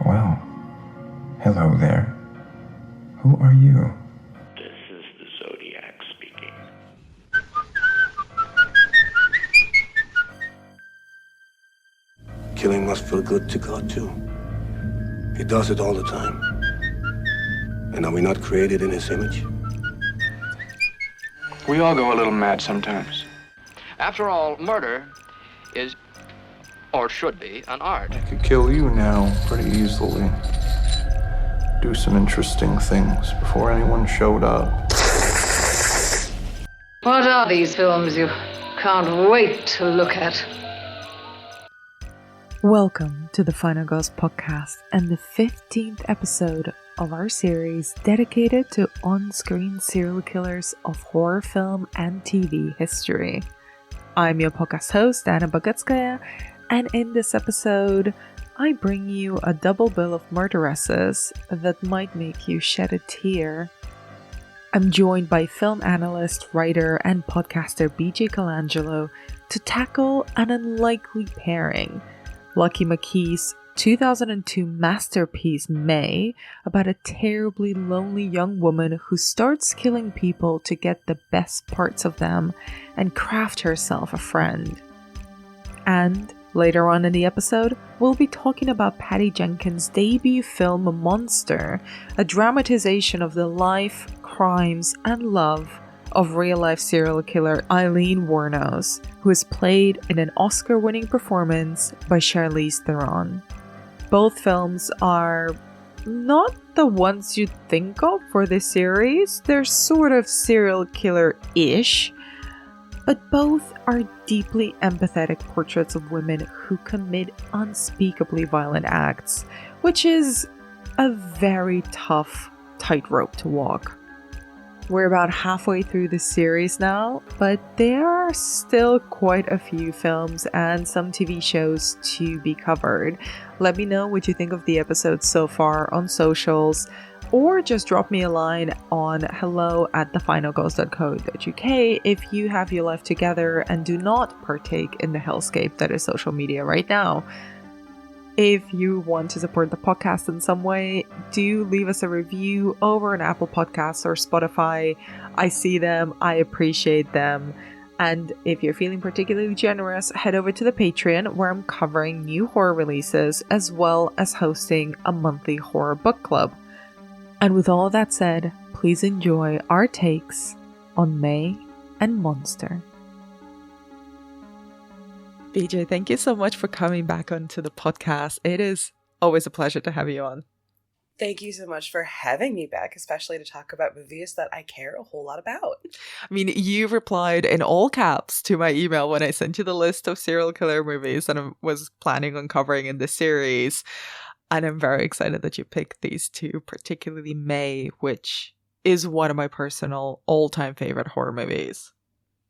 Well, hello there. Who are you? This is the Zodiac speaking. Killing must feel good to God, too. He does it all the time. And are we not created in his image? We all go a little mad sometimes. After all, murder is, or should be, an art. I could kill you now pretty easily. Do some interesting things before anyone showed up. What are these films you can't wait to look at? Welcome to the Final Girls podcast and the 15th episode of our series dedicated to on-screen serial killers of horror film and TV history. I'm your podcast host, Anna Bogatskaya, and in this episode, I bring you a double bill of murderesses that might make you shed a tear. I'm joined by film analyst, writer, and podcaster BJ Colangelo to tackle an unlikely pairing, Lucky McKee's 2002 masterpiece May, about a terribly lonely young woman who starts killing people to get the best parts of them and craft herself a friend. And later on in the episode, we'll be talking about Patty Jenkins' debut film Monster, a dramatization of the life, crimes, and love of real-life serial killer Aileen Wuornos, who is played in an Oscar-winning performance by Charlize Theron. Both films are not the ones you'd think of for this series. They're sort of serial killer-ish, but both are deeply empathetic portraits of women who commit unspeakably violent acts, which is a very tough tightrope to walk. We're about halfway through the series now, but there are still quite a few films and some TV shows to be covered. Let me know what you think of the episodes so far on socials, or just drop me a line on hello@thefinalgirls.co.uk if you have your life together and do not partake in the hellscape that is social media right now. If you want to support the podcast in some way, do leave us a review over on Apple Podcasts or Spotify. I see them, I appreciate them. And if you're feeling particularly generous, head over to the Patreon where I'm covering new horror releases as well as hosting a monthly horror book club. And with all that said, please enjoy our takes on May and Monster. BJ, thank you so much for coming back onto the podcast. It is always a pleasure to have you on. Thank you so much for having me back, especially to talk about movies that I care a whole lot about. I mean, you replied in all caps to my email when I sent you the list of serial killer movies that I was planning on covering in this series. And I'm very excited that you picked these two, particularly May, which is one of my personal all-time favorite horror movies.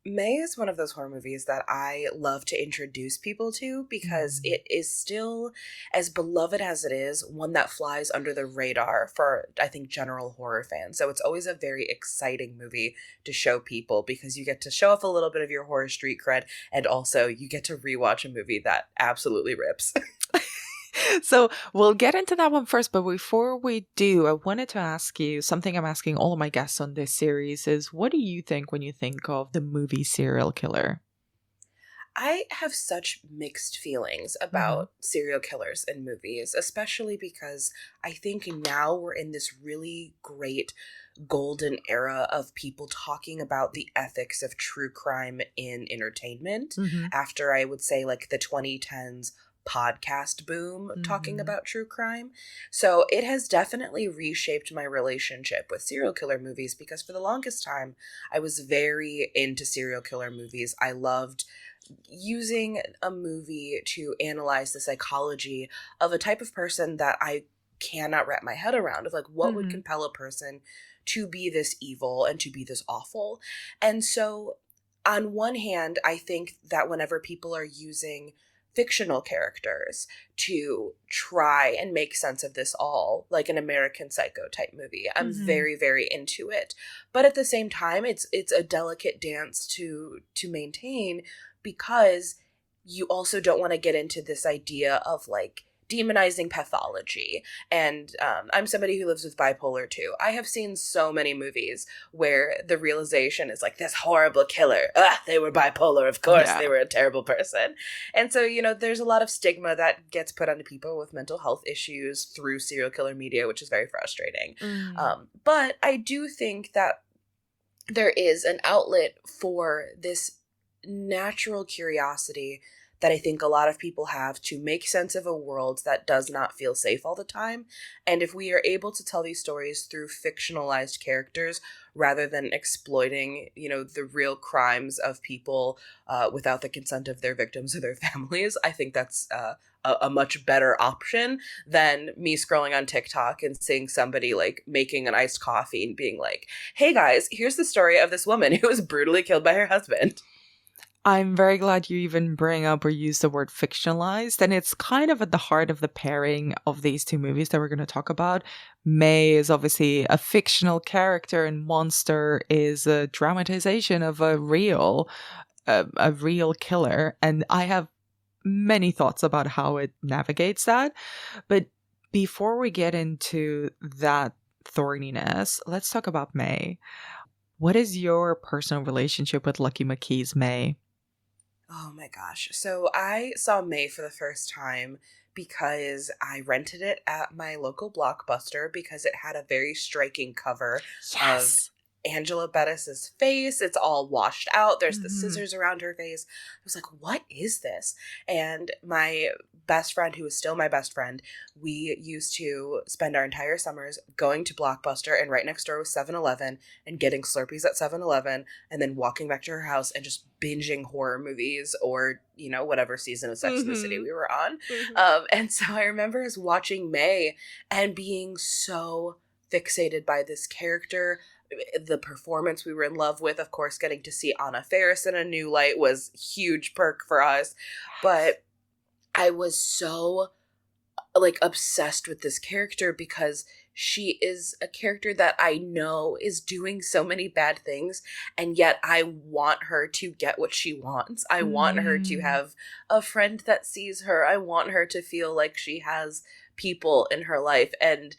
May is one of those horror movies that I love to introduce people to because it is still, as beloved as it is, one that flies under the radar for, I think, general horror fans. So it's always a very exciting movie to show people because you get to show off a little bit of your horror street cred, and also you get to rewatch a movie that absolutely rips. So we'll get into that one first, but before we do, I wanted to ask you something I'm asking all of my guests on this series is, what do you think when you think of the movie serial killer? I have such mixed feelings about serial killers in movies, especially because I think now we're in this really great golden era of people talking about the ethics of true crime in entertainment after, I would say, like the 2010s podcast boom talking about true crime. So it has definitely reshaped my relationship with serial killer movies because for the longest time I was very into serial killer movies. I loved using a movie to analyze the psychology of a type of person that I cannot wrap my head around, of like what would compel a person to be this evil and to be this awful. And so on one hand, I think that whenever people are using fictional characters to try and make sense of this all, like an American Psycho type movie, I'm very, very into it. But at the same time, it's a delicate dance to maintain because you also don't want to get into this idea of like demonizing pathology. And I'm somebody who lives with bipolar too. I have seen so many movies where the realization is like, this horrible killer, they were bipolar, of course, they were a terrible person. And so, you know, there's a lot of stigma that gets put onto people with mental health issues through serial killer media, which is very frustrating. But I do think that there is an outlet for this natural curiosity that I think a lot of people have to make sense of a world that does not feel safe all the time. And if we are able to tell these stories through fictionalized characters rather than exploiting, you know, the real crimes of people without the consent of their victims or their families, I think that's a much better option than me scrolling on TikTok and seeing somebody like making an iced coffee and being like, hey guys, here's the story of this woman who was brutally killed by her husband. I'm very glad you even bring up or use the word fictionalized, and it's kind of at the heart of the pairing of these two movies that we're going to talk about. May is obviously a fictional character, and Monster is a dramatization of a real killer, and I have many thoughts about how it navigates that. But before we get into that thorniness, let's talk about May. What is your personal relationship with Lucky McKee's May? Oh my gosh. So I saw May for the first time because I rented it at my local Blockbuster because it had a very striking cover of Angela Bettis's face. It's all washed out. There's the scissors around her face. I was like, what is this? And my best friend, who is still my best friend, we used to spend our entire summers going to Blockbuster, and right next door was 7-Eleven, and getting Slurpees at 7-Eleven, and then walking back to her house and just binging horror movies or, you know, whatever season of Sex and the City we were on. And so I remember us watching May and being so fixated by this character. The performance we were in love with, of course, getting to see Anna Faris in a new light was huge perk for us. But I was so like obsessed with this character because she is a character that I know is doing so many bad things, and yet I want her to get what she wants. I want her to have a friend that sees her. I want her to feel like she has people in her life, and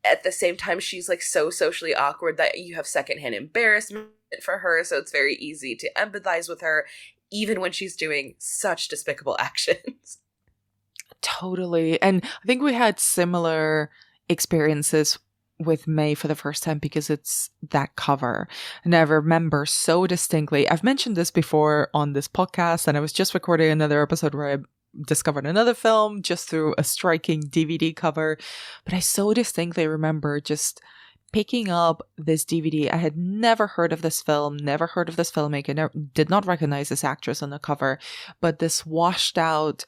at the same time, she's like so socially awkward that you have secondhand embarrassment for her. So it's very easy to empathize with her, even when she's doing such despicable actions. Totally. And I think we had similar experiences with May for the first time because it's that cover. And I remember so distinctly, I've mentioned this before on this podcast, and I was just recording another episode where I discovered another film just through a striking DVD cover. But I so distinctly remember just picking up this DVD. I had never heard of this film, never heard of this filmmaker, did not recognize this actress on the cover, but this washed out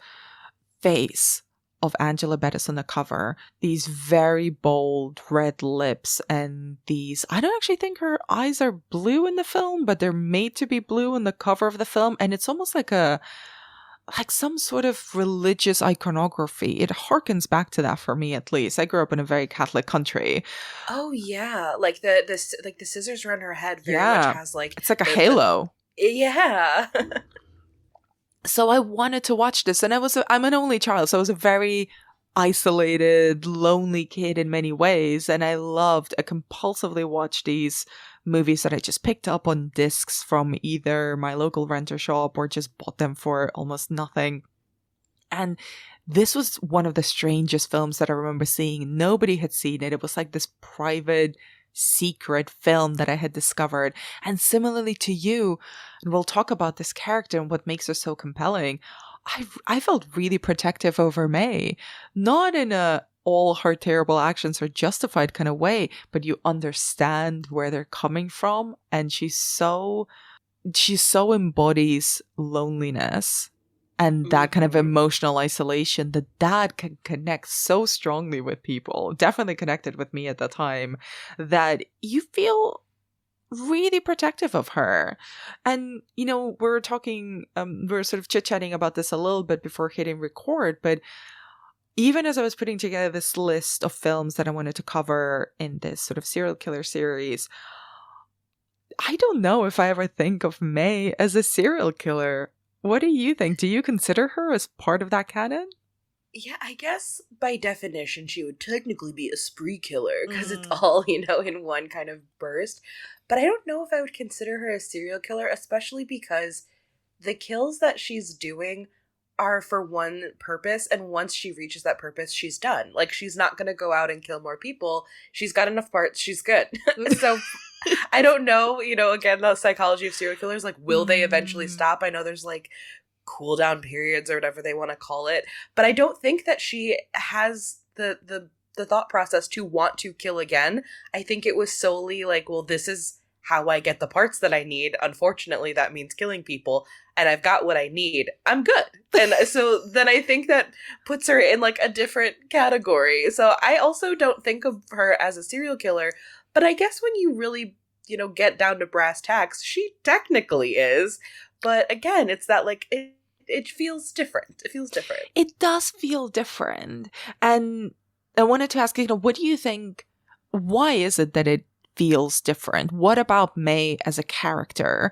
face of Angela Bettis on the cover, these very bold red lips, and these, I don't actually think her eyes are blue in the film, but they're made to be blue on the cover of the film. And it's almost like some sort of religious iconography. It harkens back to that for me, at least. I grew up in a very Catholic country. Oh yeah, like the scissors around her head very much has like, it's like a halo. Yeah. So I wanted to watch this, and I'm an only child, so I was a very isolated, lonely kid in many ways, and I compulsively watched these movies that I just picked up on discs from either my local renter shop or just bought them for almost nothing. And this was one of the strangest films that I remember seeing. Nobody had seen it. It was like this private, secret film that I had discovered. And similarly to you, and we'll talk about this character and what makes her so compelling, I felt really protective over May. Not in a all her terrible actions are justified kind of way, but you understand where they're coming from, and she so embodies loneliness and that kind of emotional isolation that can connect so strongly with people. Definitely connected with me at the time, that you feel really protective of her. And, you know, we're talking, we're sort of chit-chatting about this a little bit before hitting record, but even as I was putting together this list of films that I wanted to cover in this sort of serial killer series, I don't know if I ever think of May as a serial killer. What do you think? Do you consider her as part of that canon? Yeah, I guess by definition she would technically be a spree killer because it's all, in one kind of burst. But I don't know if I would consider her a serial killer, especially because the kills that she's doing are for one purpose, and once she reaches that purpose, she's done. Like, she's not going to go out and kill more people. She's got enough parts. She's good. So I don't know, again, the psychology of serial killers, like, will they eventually stop? I know there's, like, cool down periods or whatever they want to call it, but I don't think that she has the thought process to want to kill again. I think it was solely like, well, this is how I get the parts that I need. Unfortunately, that means killing people, and I've got what I need. I'm good. And so then I think that puts her in like a different category. So I also don't think of her as a serial killer, but I guess when you really, get down to brass tacks, she technically is. But again, it's that like it feels different. It feels different. It does feel different. And I wanted to ask, what do you think, why is it that it feels different? What about May as a character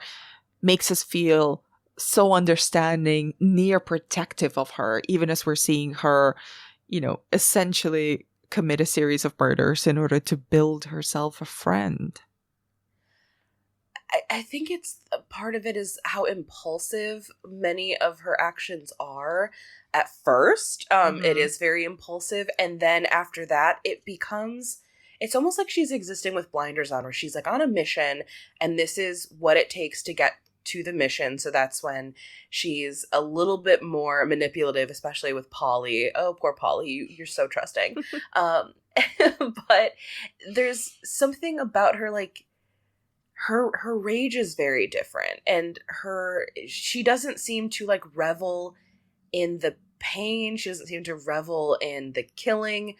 makes us feel so understanding, near protective of her, even as we're seeing her, essentially commit a series of murders in order to build herself a friend? I think it's part of it is how impulsive many of her actions are at first. It is very impulsive. And then after that, it's almost like she's existing with blinders on, where she's like on a mission and this is what it takes to get to the mission. So that's when she's a little bit more manipulative, especially with Polly. Oh, poor Polly. You're so trusting. But there's something about her, like, her rage is very different, and she doesn't seem to like revel in the pain. She doesn't seem to revel in the killing.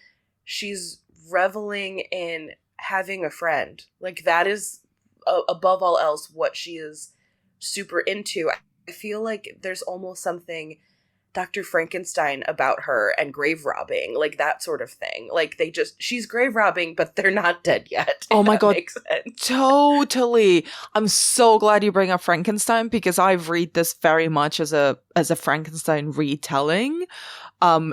She's reveling in having a friend. Like, that is above all else what she is super into. I feel like there's almost something Dr. Frankenstein about her and grave robbing, like that sort of thing. Like, she's grave robbing, but they're not dead yet. Oh my God. Makes sense. Totally. I'm so glad you bring up Frankenstein, because I read this very much as a Frankenstein retelling,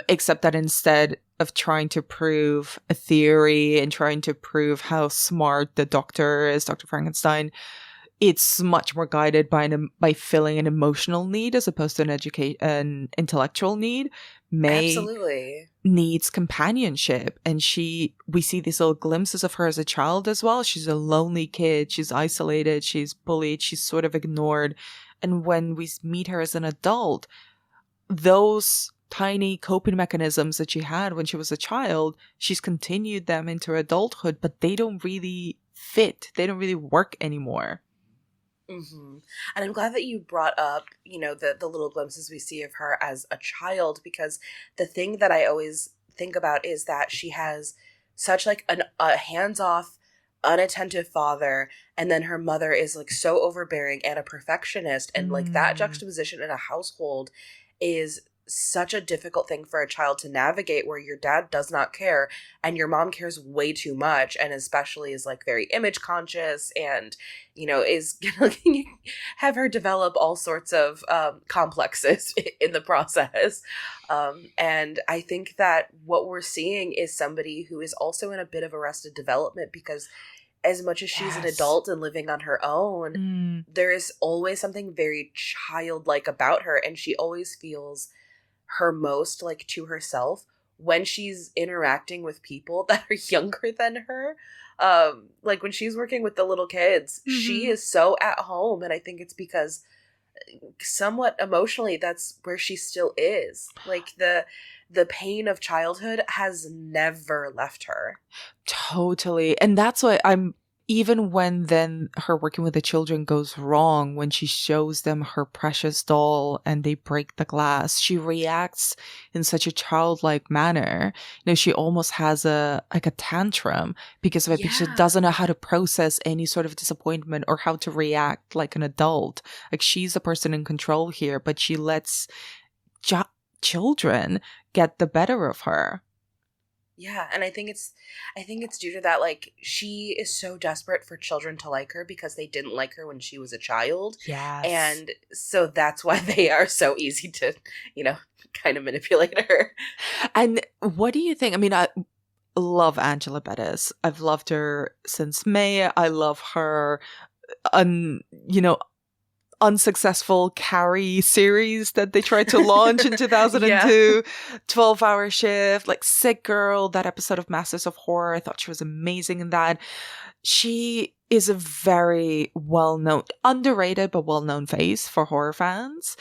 except that instead of trying to prove a theory and trying to prove how smart the doctor is, Dr. Frankenstein, it's much more guided by filling an emotional need as opposed to an intellectual need. May absolutely needs companionship, and we see these little glimpses of her as a child as well. She's a lonely kid. She's isolated. She's bullied. She's sort of ignored. And when we meet her as an adult, those tiny coping mechanisms that she had when she was a child, she's continued them into adulthood, but they don't really fit. They don't really work anymore. Mm-hmm. And I'm glad that you brought up, the little glimpses we see of her as a child, because the thing that I always think about is that she has such like a hands-off, unattentive father, and then her mother is like so overbearing and a perfectionist, and like that juxtaposition in a household is such a difficult thing for a child to navigate, where your dad does not care and your mom cares way too much, and especially is like very image conscious, and is gonna have her develop all sorts of complexes in the process. And I think that what we're seeing is somebody who is also in a bit of arrested development, because as much as she's an adult and living on her own, there is always something very childlike about her, and she always feels her most like to herself when she's interacting with people that are younger than her. Like when she's working with the little kids, she is so at home, and I think it's because somewhat emotionally that's where she still is. Like the pain of childhood has never left her. Totally. And that's why even when then her working with the children goes wrong, when she shows them her precious doll and they break the glass, she reacts in such a childlike manner. She almost has a tantrum because of it, because she doesn't know how to process any sort of disappointment or how to react like an adult. Like, she's the person in control here, but she lets children get the better of her. Yeah, and I think it's due to that, like, she is so desperate for children to like her because they didn't like her when she was a child. Yes. And so that's why they are so easy to, kind of manipulate her. And what do you think? I mean, I love Angela Bettis. I've loved her since May. I love her, unsuccessful Carrie series that they tried to launch in 2002. 12-hour shift, like Sick Girl, that episode of Masters of Horror. I thought she was amazing in that. She is a very well-known, underrated, but well-known face for horror fans.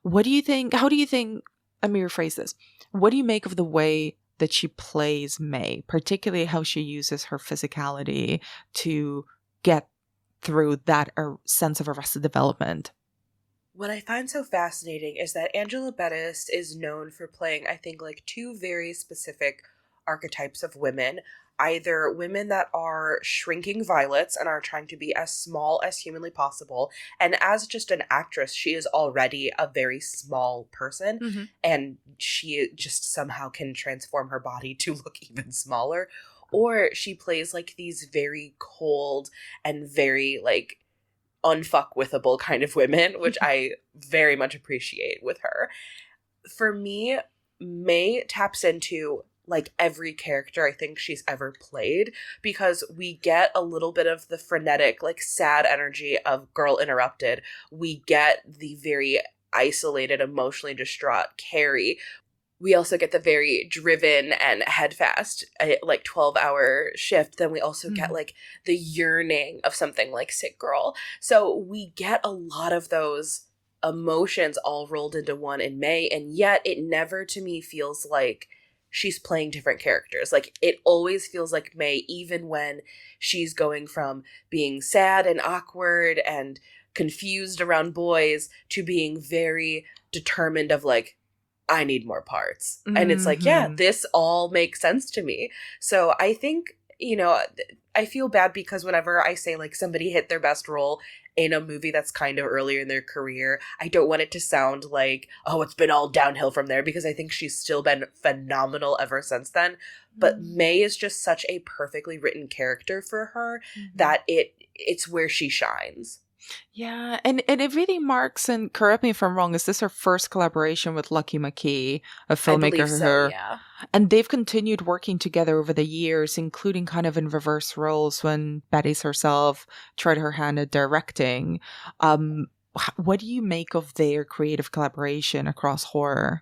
What do you think? How do you think? Let me rephrase this. What do you make of the way that she plays May, particularly how she uses her physicality to get through that sense of arrested development? What I find so fascinating is that Angela Bettis is known for playing, I think, like two very specific archetypes of women. Either women that are shrinking violets and are trying to be as small as humanly possible. And as just an actress, she is already a very small person. And she just somehow can transform her body to look even smaller. Or she plays like these very cold and very like unfuckwithable kind of women, which I very much appreciate with her. For me, May taps into like every character I think she's ever played, because we get a little bit of the frenetic, like sad energy of Girl Interrupted. We get the very isolated, emotionally distraught Carrie. We also get the very driven and headfast, like 12-hour shift. Then we also get like the yearning of something like Sick Girl. So we get a lot of those emotions all rolled into one in May. And yet it never to me feels like she's playing different characters. Like it always feels like May, even when she's going from being sad and awkward and confused around boys to being very determined of like, I need more parts. And it's like, yeah, this all makes sense to me. So I think, I feel bad because whenever I say like somebody hit their best role in a movie that's kind of earlier in their career, I don't want it to sound like, oh, it's been all downhill from there, because I think she's still been phenomenal ever since then. But May is just such a perfectly written character for her that it's where she shines. Yeah, and it really marks, and correct me if I'm wrong, is this her first collaboration with Lucky McKee, a filmmaker? I believe so, yeah. And they've continued working together over the years, including kind of in reverse roles when Betty's herself tried her hand at directing. What do you make of their creative collaboration across horror?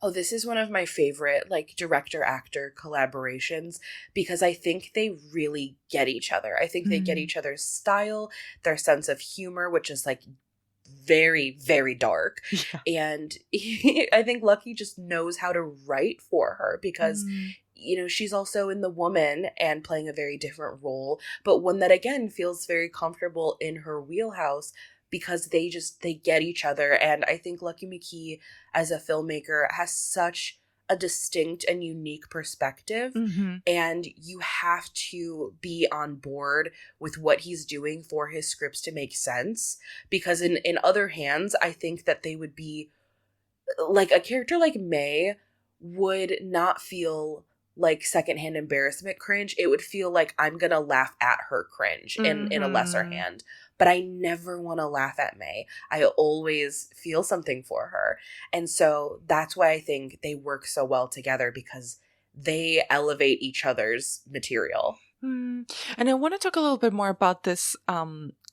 Oh, this is one of my favorite, like, director-actor collaborations, because I think they really get each other. I think they get each other's style, their sense of humor, which is, like, very, very dark. Yeah. And I think Lucky just knows how to write for her, because, she's also in The Woman and playing a very different role, but one that, again, feels very comfortable in her wheelhouse, because they get each other. And I think Lucky McKee as a filmmaker has such a distinct and unique perspective, and you have to be on board with what he's doing for his scripts to make sense, because in other hands, I think that they would be like, a character like May would not feel like secondhand embarrassment cringe. It would feel like I'm gonna laugh at her cringe in a lesser hand. But I never want to laugh at May. I always feel something for her. And so that's why I think they work so well together, because they elevate each other's material. And I want to talk a little bit more about this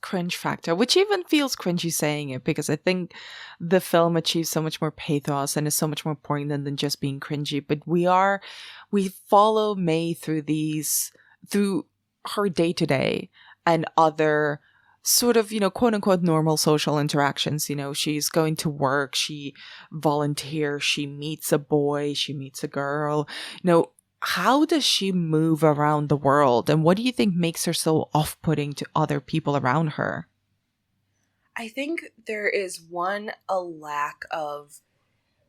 cringe factor, which even feels cringy saying it, because I think the film achieves so much more pathos and is so much more poignant than just being cringy. But we follow May through her day-to-day and other sort of, quote unquote, normal social interactions. She's going to work, she volunteers, she meets a boy, she meets a girl. How does she move around the world? And what do you think makes her so off-putting to other people around her? I think there is a lack of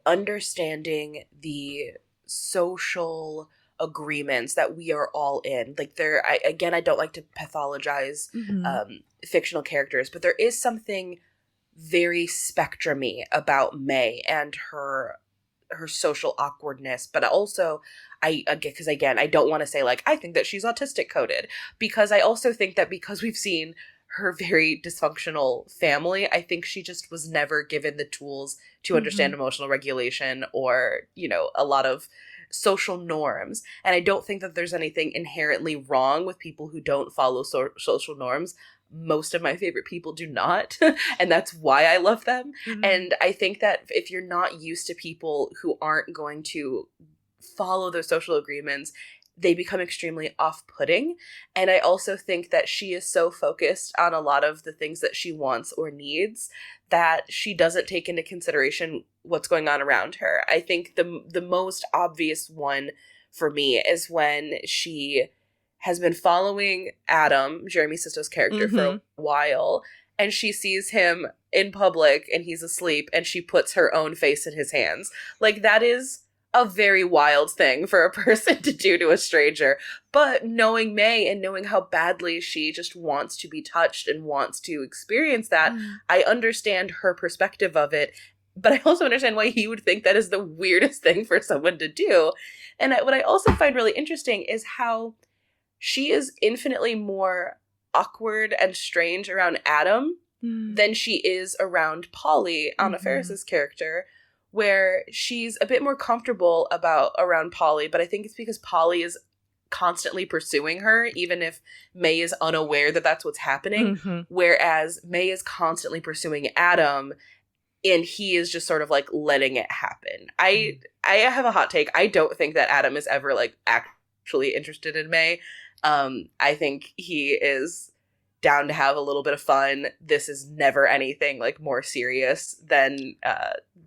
understanding the social agreements that we are all in. Like, I don't like to pathologize fictional characters, but there is something very spectrum-y about May and her her social awkwardness, but also because again, I don't want to say like, I think that she's autistic coded, because I also think that because we've seen her very dysfunctional family, I think she just was never given the tools to understand emotional regulation or, you know, a lot of social norms. And I don't think that there's anything inherently wrong with people who don't follow social norms. Most of my favorite people do not, and that's why I love them. And I think that if you're not used to people who aren't going to follow those social agreements, they become extremely off-putting. And I also think that she is so focused on a lot of the things that she wants or needs that she doesn't take into consideration what's going on around her. I think the most obvious one for me is when she has been following Adam, Jeremy Sisto's character, for a while, and she sees him in public and he's asleep, and she puts her own face in his hands. Like, that is a very wild thing for a person to do to a stranger. But knowing May and knowing how badly she just wants to be touched and wants to experience that, I understand her perspective of it. But I also understand why he would think that is the weirdest thing for someone to do. And what I also find really interesting is how she is infinitely more awkward and strange around Adam than she is around Polly, Anna Faris's character, where she's a bit more comfortable around Polly, but I think it's because Polly is constantly pursuing her, even if May is unaware that that's what's happening, whereas May is constantly pursuing Adam, and he is just sort of like letting it happen. I have a hot take. I don't think that Adam is ever like actually interested in May. I think he is down to have a little bit of fun. This is never anything like more serious than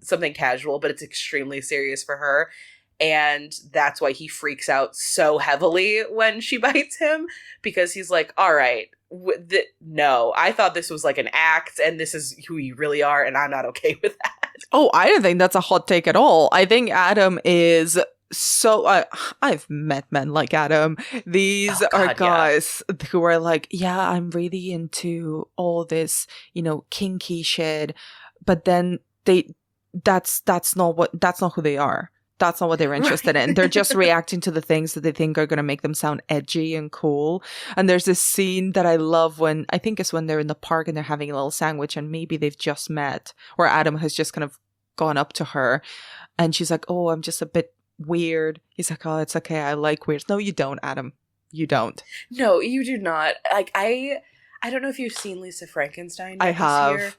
something casual, but it's extremely serious for her. And that's why he freaks out so heavily when she bites him, because he's like, all right, no, I thought this was like an act and this is who you really are, and I'm not okay with that. Oh, I don't think that's a hot take at all. I think Adam is so I've met men like Adam. These are guys who are like, yeah, I'm really into all this, you know, kinky shit, but then that's not who they are. That's not what they're interested in. They're just reacting to the things that they think are going to make them sound edgy and cool. And there's this scene that I love when, I think it's when they're in the park and they're having a little sandwich and maybe they've just met, where Adam has just kind of gone up to her and she's like, oh, I'm just a bit weird. He's like, oh, it's okay, I like weird. No, you don't, Adam. You don't. No, you do not. Like, I don't know if you've seen Lisa Frankenstein. I have. Year,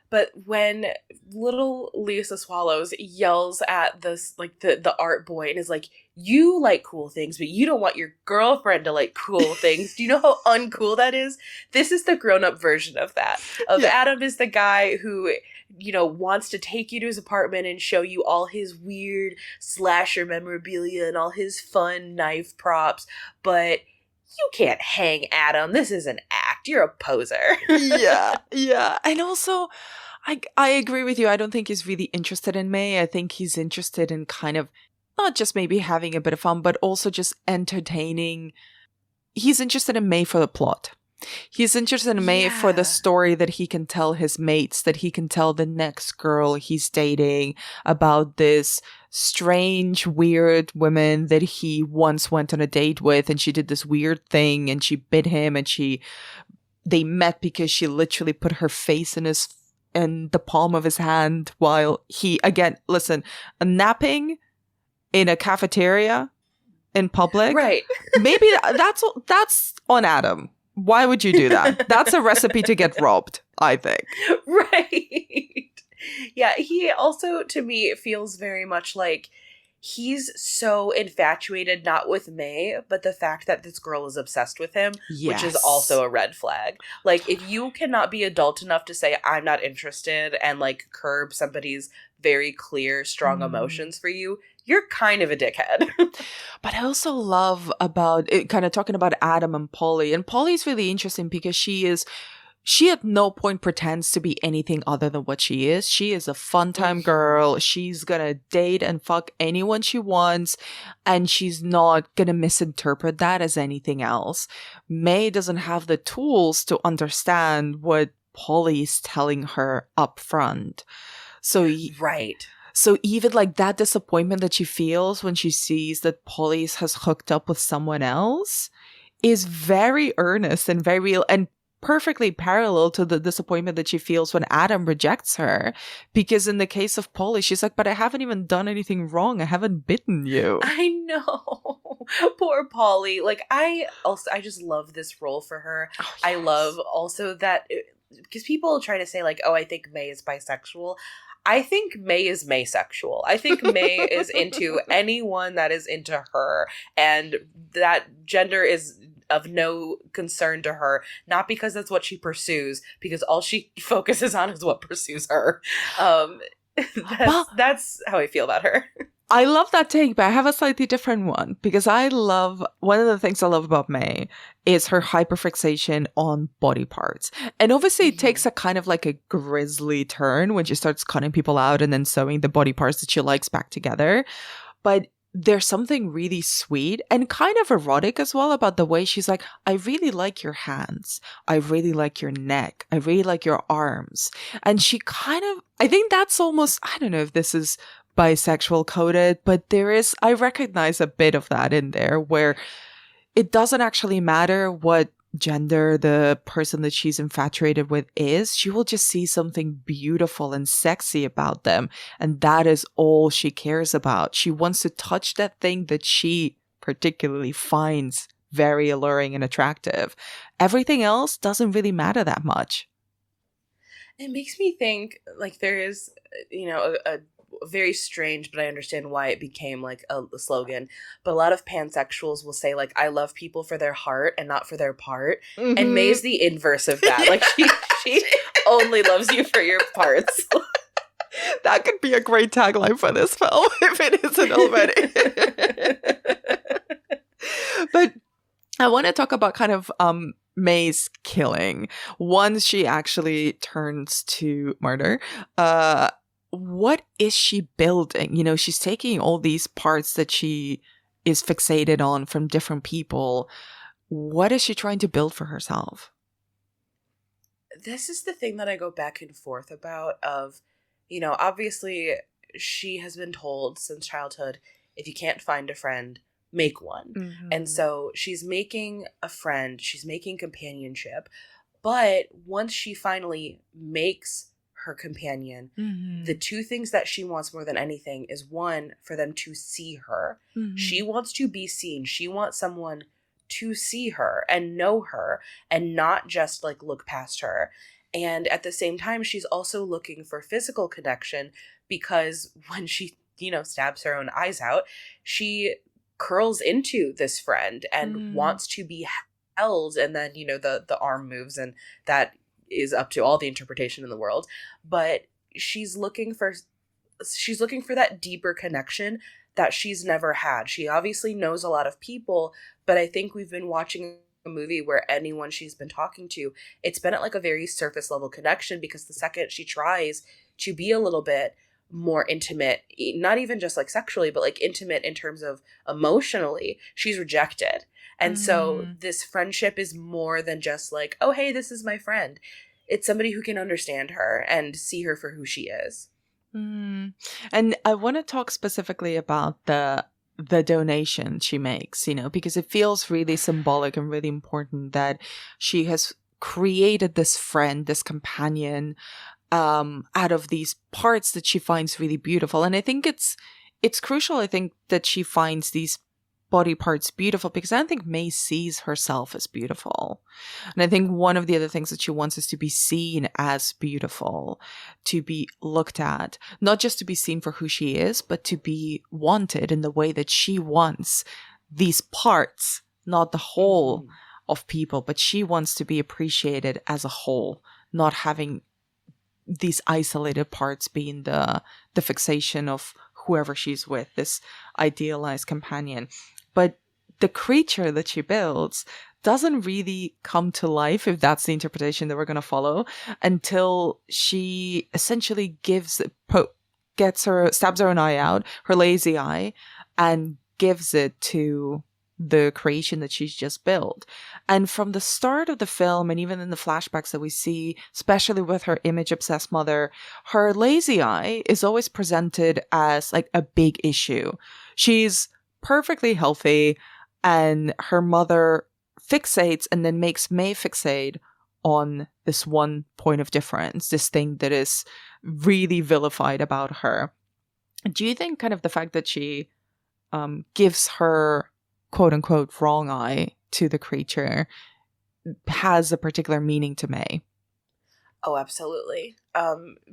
but when little Lisa Swallows yells at this, like the art boy, and is like, you like cool things, but you don't want your girlfriend to like cool things. Do you know how uncool that is? This is the grown-up version of that. Adam is the guy who, you know, wants to take you to his apartment and show you all his weird slasher memorabilia and all his fun knife props, but you can't hang Adam. This is an act. You're a poser. Yeah. And also, I agree with you. I don't think he's really interested in May. I think he's interested in kind of not just maybe having a bit of fun, but also just entertaining. He's interested in May for the plot. He's interested in May for the story that he can tell his mates, that he can tell the next girl he's dating about this strange, weird woman that he once went on a date with, and she did this weird thing and she bit him, and they met because she literally put her face in the palm of his hand while he, again, listen, napping in a cafeteria in public. Right. Maybe that's on Adam. Why would you do that? That's a recipe to get robbed, I think. Right. Yeah, he also, to me, feels very much like he's so infatuated, not with May, but the fact that this girl is obsessed with him, which is also a red flag. Like, if you cannot be adult enough to say, I'm not interested, and, like, curb somebody's very clear, strong emotions for you, you're kind of a dickhead. But I also love about it, kind of talking about Adam and Polly. And Polly's really interesting because she at no point pretends to be anything other than what she is. She is a fun time girl. She's gonna date and fuck anyone she wants, and she's not gonna misinterpret that as anything else. May doesn't have the tools to understand what Polly is telling her up front. So right. So even like that disappointment that she feels when she sees that Polly has hooked up with someone else is very earnest and very real and perfectly parallel to the disappointment that she feels when Adam rejects her. Because in the case of Polly, she's like, but I haven't even done anything wrong. I haven't bitten you. I know. Poor Polly. Like, I just love this role for her. Oh, yes. I love also that, because people try to say like, oh, I think May is bisexual. I think May is Maysexual. I think May is into anyone that is into her, and that gender is of no concern to her, not because that's what she pursues, because all she focuses on is what pursues her. That's how I feel about her. I love that take, but I have a slightly different one, because one of the things I love about May is her hyperfixation on body parts. And obviously it takes a kind of like a grisly turn when she starts cutting people out and then sewing the body parts that she likes back together. But there's something really sweet and kind of erotic as well about the way she's like, I really like your hands. I really like your neck. I really like your arms. And she kind of, I think that's almost, I don't know if this is bisexual coded, but I recognize a bit of that in there, where it doesn't actually matter what gender the person that she's infatuated with is. She will just see something beautiful and sexy about them, and that is all she cares about. She wants to touch that thing that she particularly finds very alluring and attractive. Everything else doesn't really matter that much. It makes me think like there is, a very strange, but I understand why it became like a slogan. But a lot of pansexuals will say like, I love people for their heart and not for their part. Mm-hmm. And May's the inverse of that. Like she only loves you for your parts. That could be a great tagline for this film if it isn't already. But I want to talk about kind of May's killing once she actually turns to murder. What is she building? She's taking all these parts that she is fixated on from different people. What is she trying to build for herself? This is the thing that I go back and forth about of, obviously she has been told since childhood, if you can't find a friend, make one. Mm-hmm. And so she's making a friend, she's making companionship. But once she finally makes her companion, mm-hmm. the two things that she wants more than anything is, one, for them to see her. Mm-hmm. She wants to be seen. She wants someone to see her and know her and not just like look past her. And at the same time, she's also looking for physical connection, because when she, stabs her own eyes out, she curls into this friend and wants to be held. And then, the arm moves, and that is up to all the interpretation in the world. But she's looking for that deeper connection that she's never had. She obviously knows a lot of people, but I think we've been watching a movie where anyone she's been talking to, it's been at like a very surface level connection, because the second she tries to be a little bit more intimate, not even just like sexually, but like intimate in terms of emotionally, she's rejected. And so this friendship is more than just like, oh, hey, this is my friend. It's somebody who can understand her and see her for who she is. And I want to talk specifically about the donation she makes, because it feels really symbolic and really important that she has created this friend, this companion, out of these parts that she finds really beautiful. And I think it's crucial, I think, that she finds these body parts beautiful, because I don't think May sees herself as beautiful. And I think one of the other things that she wants is to be seen as beautiful, to be looked at, not just to be seen for who she is, but to be wanted in the way that she wants these parts, not the whole of people, but she wants to be appreciated as a whole, not having these isolated parts being the fixation of whoever she's with, this idealized companion. But the creature that she builds doesn't really come to life, if that's the interpretation that we're going to follow, until she essentially stabs her own eye out, her lazy eye, and gives it to the creation that she's just built. And from the start of the film, and even in the flashbacks that we see, especially with her image-obsessed mother, her lazy eye is always presented as like a big issue. She's perfectly healthy, and her mother fixates and then makes May fixate on this one point of difference, this thing that is really vilified about her. Do you think kind of the fact that she gives her quote-unquote wrong eye to the creature has a particular meaning to May? Oh, absolutely.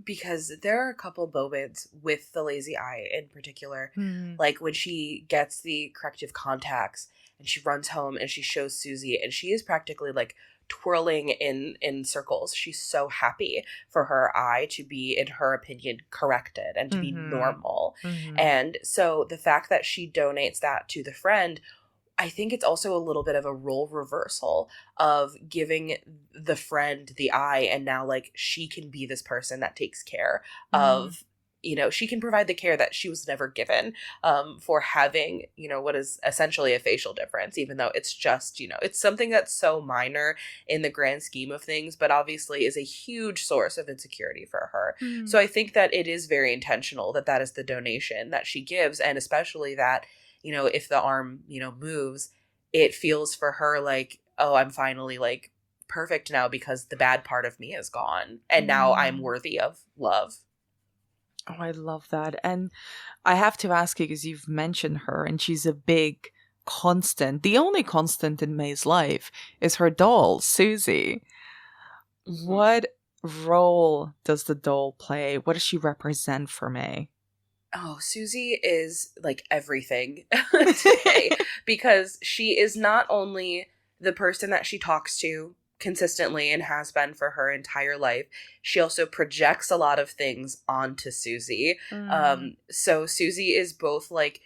Because there are a couple moments with the lazy eye in particular, like when she gets the corrective contacts and she runs home and she shows Susie, and she is practically like twirling in circles. She's so happy for her eye to be, in her opinion, corrected and to be normal. And so the fact that she donates that to the friend, I think it's also a little bit of a role reversal of giving the friend the eye, and now like she can be this person that takes care of, you know, she can provide the care that she was never given for having, you know, what is essentially a facial difference, even though it's just, you know, it's something that's so minor in the grand scheme of things, but obviously is a huge source of insecurity for her. So I think that it is very intentional that that is the donation that she gives, and especially that, you know, if the arm, you know, moves, it feels for her like, oh, I'm finally like perfect now because the bad part of me is gone. And now I'm worthy of love. Oh, I love that. And I have to ask you, because you've mentioned her and she's a big constant. The only constant in May's life is her doll, Susie. What role does the doll play? What does she represent for May? Oh, Susie is like everything today, because she is not only the person that she talks to consistently and has been for her entire life, she also projects a lot of things onto Susie. So Susie is both like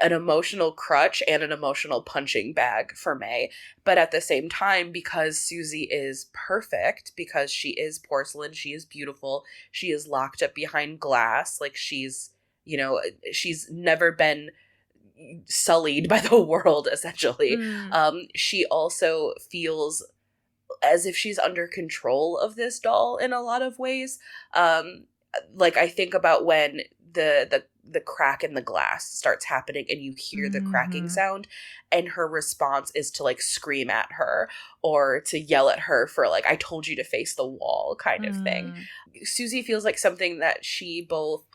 an emotional crutch and an emotional punching bag for May. But at the same time, because Susie is perfect, because she is porcelain, she is beautiful, she is locked up behind glass, like she's, you know, she's never been sullied by the world, essentially. She also feels as if she's under control of this doll in a lot of ways. Like I think about when the crack in the glass starts happening and you hear the cracking sound, and her response is to like scream at her or to yell at her for like, I told you to face the wall kind of thing. Susie feels like something that she both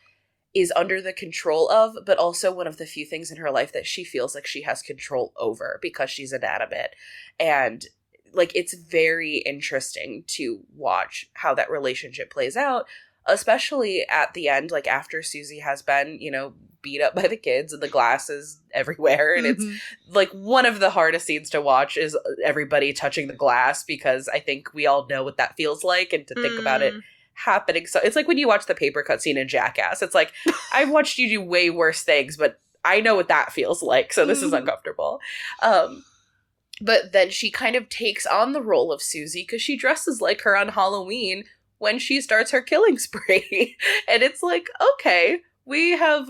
is under the control of, but also one of the few things in her life that she feels like she has control over because she's inanimate. And like, it's very interesting to watch how that relationship plays out, especially at the end, like after Susie has been, you know, beat up by the kids and the glass is everywhere. And it's like one of the hardest scenes to watch is everybody touching the glass, because I think we all know what that feels like, and to think about it happening. So it's like when you watch the paper cut scene in Jackass, it's like, I've watched you do way worse things, but I know what that feels like, so this is uncomfortable. But then she kind of takes on the role of Susie because she dresses like her on Halloween when she starts her killing spree. And it's like, okay, we have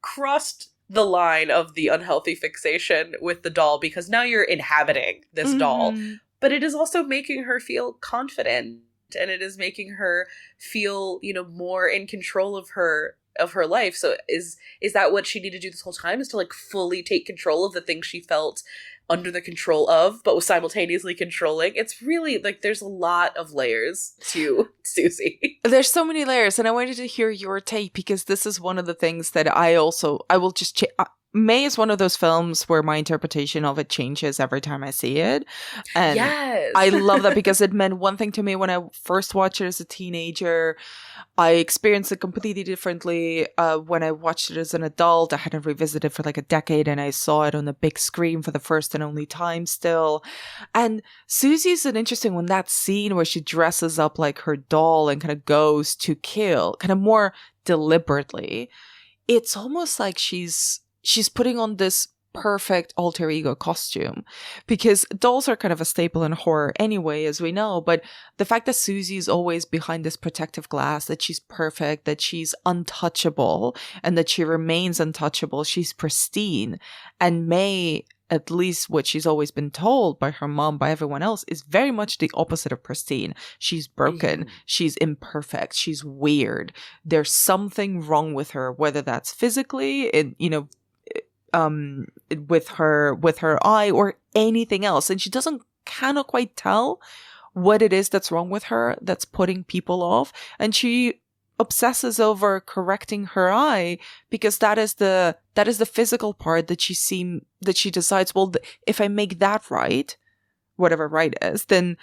crossed the line of the unhealthy fixation with the doll, because now you're inhabiting this doll, but it is also making her feel confident, and it is making her feel, you know, more in control of her life. So is that what she needed to do this whole time, is to like fully take control of the things she felt under the control of, but was simultaneously controlling? It's really like there's a lot of layers to Susie. There's so many layers, and I wanted to hear your take, because this is one of the things that I will just May is one of those films where my interpretation of it changes every time I see it. And yes. I love that, because it meant one thing to me when I first watched it as a teenager. I experienced it completely differently when I watched it as an adult. I hadn't revisited for like a decade, and I saw it on the big screen for the first and only time still. And Susie's an interesting one. That scene where she dresses up like her doll and kind of goes to kill, kind of more deliberately. It's almost like she's putting on this perfect alter ego costume, because dolls are kind of a staple in horror anyway, as we know. But the fact that Susie is always behind this protective glass, that she's perfect, that she's untouchable, and that she remains untouchable, she's pristine. And May at least what she's always been told by her mom, by everyone else, is very much the opposite of pristine. She's broken. She's imperfect. She's weird. There's something wrong with her, whether that's physically, with her eye or anything else. And she cannot quite tell what it is that's wrong with her that's putting people off. And she obsesses over correcting her eye because that is the physical part that she decides, well, if I make that right, whatever right is, then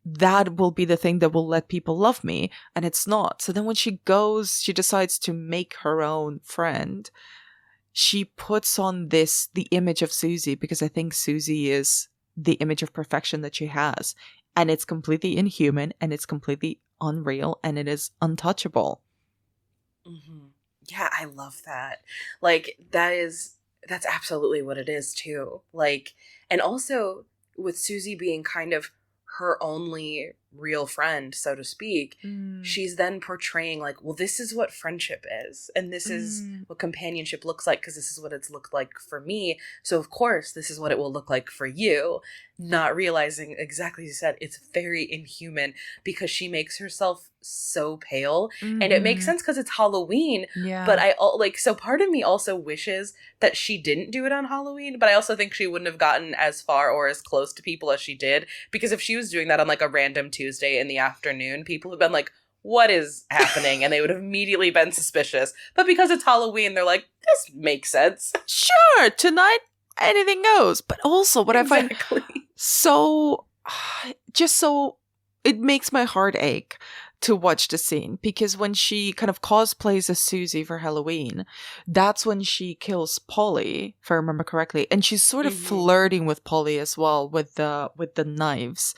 that will be the thing that will let people love me, and it's not. So then when she decides to make her own friend, she puts on the image of Susie, because I think Susie is the image of perfection that she has, and it's completely inhuman, and it's completely unreal, and it is untouchable. Yeah, I love that. Like, that's absolutely what it is too. Like, and also with Susie being kind of her only real friend, so to speak, she's then portraying like, well, this is what friendship is, and this is what companionship looks like, because this is what it's looked like for me, so of course this is what it will look like for you. Not realizing, exactly as you said, it's very inhuman because she makes herself so pale, and it makes sense because it's Halloween. But so part of me also wishes that she didn't do it on Halloween, but I also think she wouldn't have gotten as far or as close to people as she did, because if she was doing that on like a random Tuesday in the afternoon, people would have been like, what is happening? And they would have immediately been suspicious. But because it's Halloween, they're like, this makes sense. Sure, tonight anything goes. But also what I find so it makes my heart ache to watch the scene, because when she kind of cosplays as Susie for Halloween, that's when she kills Polly, if I remember correctly, and she's sort of flirting with Polly as well with the knives.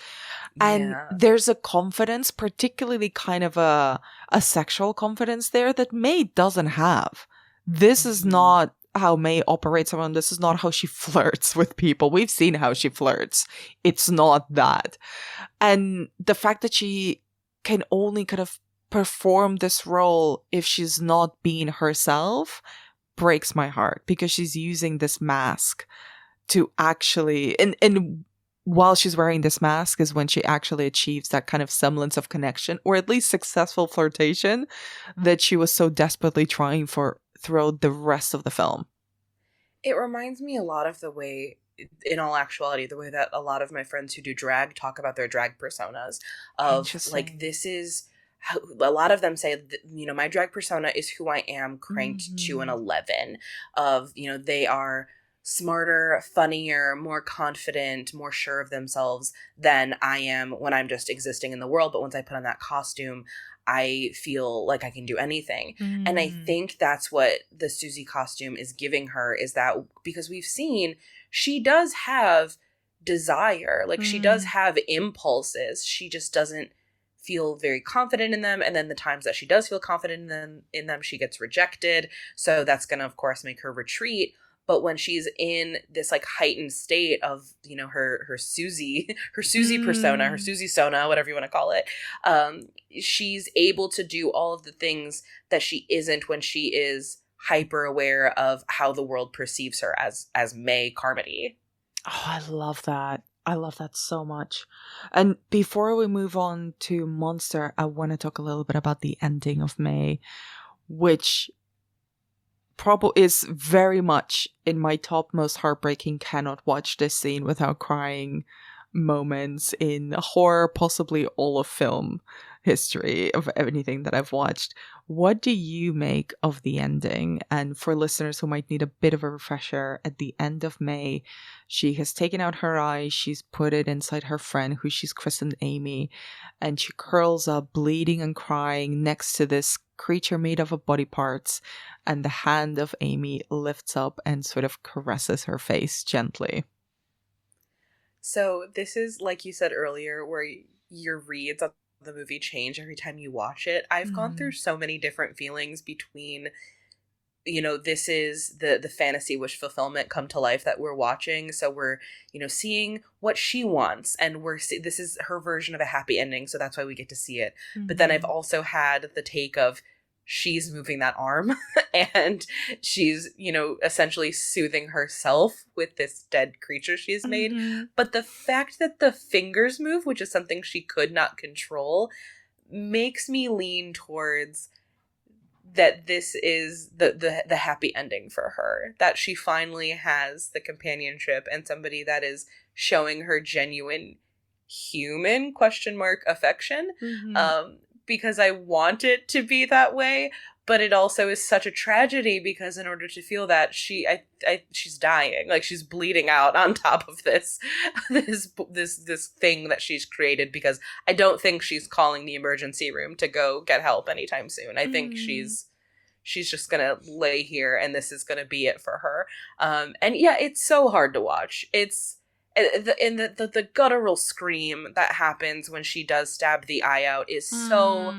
And there's a confidence, particularly kind of a sexual confidence there, that May doesn't have. This is not how May operates around. This is not how she flirts with people. We've seen how she flirts. It's not that. And the fact that she can only kind of perform this role if she's not being herself breaks my heart, because she's using this mask to actually, and while she's wearing this mask is when she actually achieves that kind of semblance of connection, or at least successful flirtation, that she was so desperately trying for throughout the rest of the film. It reminds me a lot of the way, in all actuality, the way that a lot of my friends who do drag talk about their drag personas, of like, this is how a lot of them say, my drag persona is who I am cranked to an 11, of, they are smarter, funnier, more confident, more sure of themselves than I am when I'm just existing in the world. But once I put on that costume, I feel like I can do anything. And I think that's what the Susie costume is giving her, is that, because we've seen she does have desire, like she does have impulses. She just doesn't feel very confident in them. And then the times that she does feel confident in them, she gets rejected. So that's going to, of course, make her retreat. But when she's in this like heightened state of, her Susie persona, her Susie Sona, whatever you want to call it, she's able to do all of the things that she isn't when she is hyper aware of how the world perceives her as May Carmody. Oh, I love that. I love that so much. And before we move on to Monster, I want to talk a little bit about the ending of May, which probably is very much in my top most heartbreaking, cannot watch this scene without crying moments in horror, possibly all of film history of anything that I've watched. What do you make of the ending? And for listeners who might need a bit of a refresher, at the end of May, she has taken out her eye, she's put it inside her friend, who she's christened Amy, and she curls up bleeding and crying next to this creature made of body parts, and the hand of Amy lifts up and sort of caresses her face gently. So this is, like you said earlier, where your reads of the movie change every time you watch it. I've gone through so many different feelings between, this is the fantasy wish fulfillment come to life that we're watching. So we're, seeing what she wants, and this is her version of a happy ending. So that's why we get to see it. But then I've also had the take of, she's moving that arm and she's, essentially soothing herself with this dead creature she's made. Mm-hmm. But the fact that the fingers move, which is something she could not control, makes me lean towards that this is the happy ending for her, that she finally has the companionship and somebody that is showing her genuine human affection. Mm-hmm. Because I want it to be that way, but it also is such a tragedy because in order to feel that, she's dying, like she's bleeding out on top of this thing that she's created, because I don't think she's calling the emergency room to go get help anytime soon. I think she's just gonna lay here and this is gonna be it for her. And yeah, it's so hard to watch. It's the guttural scream that happens when she does stab the eye out is so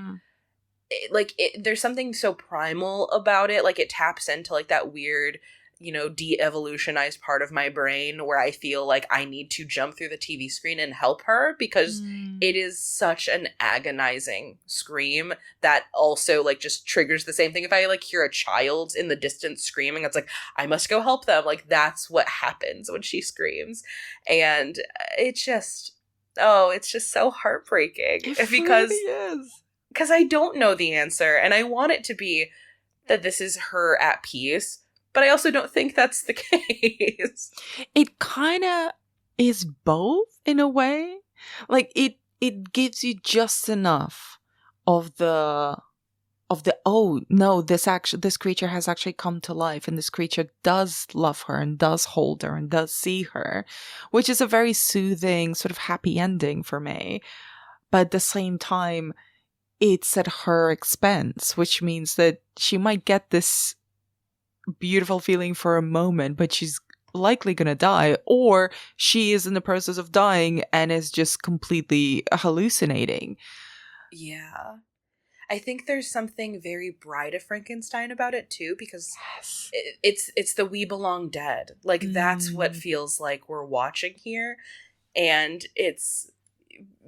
there's something so primal about it. Like, it taps into like that weird, de-evolutionized part of my brain where I feel like I need to jump through the TV screen and help her, because it is such an agonizing scream that also like just triggers the same thing. If I like hear a child in the distance screaming, it's like, I must go help them. Like, that's what happens when she screams. And it's just so heartbreaking. It because really is. Because I don't know the answer, and I want it to be that this is her at peace, but I also don't think that's the case. It kind of is both in a way. Like, it gives you just enough of the oh no, this creature has actually come to life, and this creature does love her and does hold her and does see her, which is a very soothing sort of happy ending for me. But at the same time, it's at her expense, which means that she might get this beautiful feeling for a moment, but she's likely going to die, or she is in the process of dying and is just completely hallucinating. Yeah. I think there's something very Bride of Frankenstein about it too, because it's the We Belong Dead. Like, that's what feels like we're watching here. And it's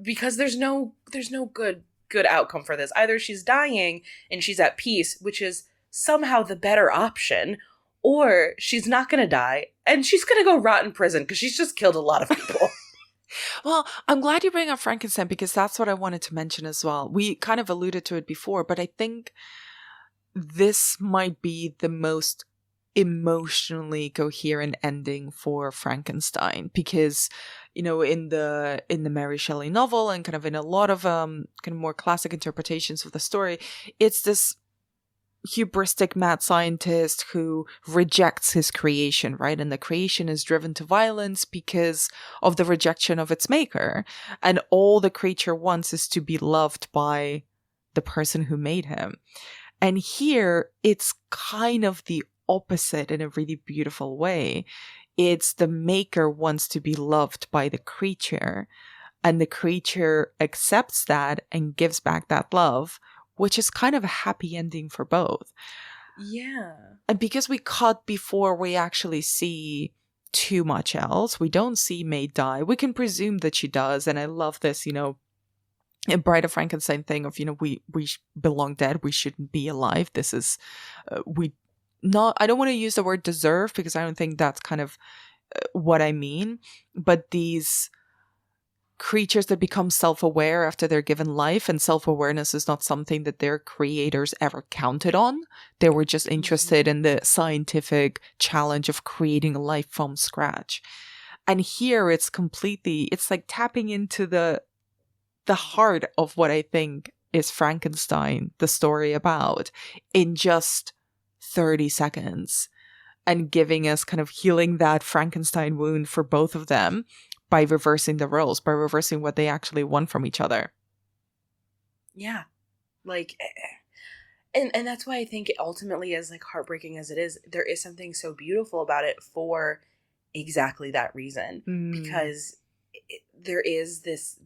because there's no good outcome for this. Either she's dying and she's at peace, which is somehow the better option, or she's not going to die and she's going to go rot in prison because she's just killed a lot of people. Well, I'm glad you bring up Frankenstein, because that's what I wanted to mention as well. We kind of alluded to it before, but I think this might be the most emotionally coherent ending for Frankenstein, because in the Mary Shelley novel and kind of in a lot of kind of more classic interpretations of the story, it's this hubristic mad scientist who rejects his creation, right? And the creation is driven to violence because of the rejection of its maker, and all the creature wants is to be loved by the person who made him. And here it's kind of the opposite in a really beautiful way. It's the maker wants to be loved by the creature, and the creature accepts that and gives back that love, which is kind of a happy ending for both. Yeah. And because we cut before we actually see too much else, we don't see May die. We can presume that she does, and I love this, a Bride of Frankenstein thing of, we belong dead, we shouldn't be alive. This is, I don't want to use the word deserve, because I don't think that's kind of what I mean, but these creatures that become self-aware after they're given life, and self-awareness is not something that their creators ever counted on. They were just interested in the scientific challenge of creating a life from scratch. And here it's like tapping into the heart of what I think is Frankenstein, the story about, in just 30 seconds, and giving us kind of healing that Frankenstein wound for both of them by reversing the roles, by reversing what they actually want from each other. Yeah. Like, and that's why I think ultimately, as like heartbreaking as it is, there is something so beautiful about it for exactly that reason. Because there is this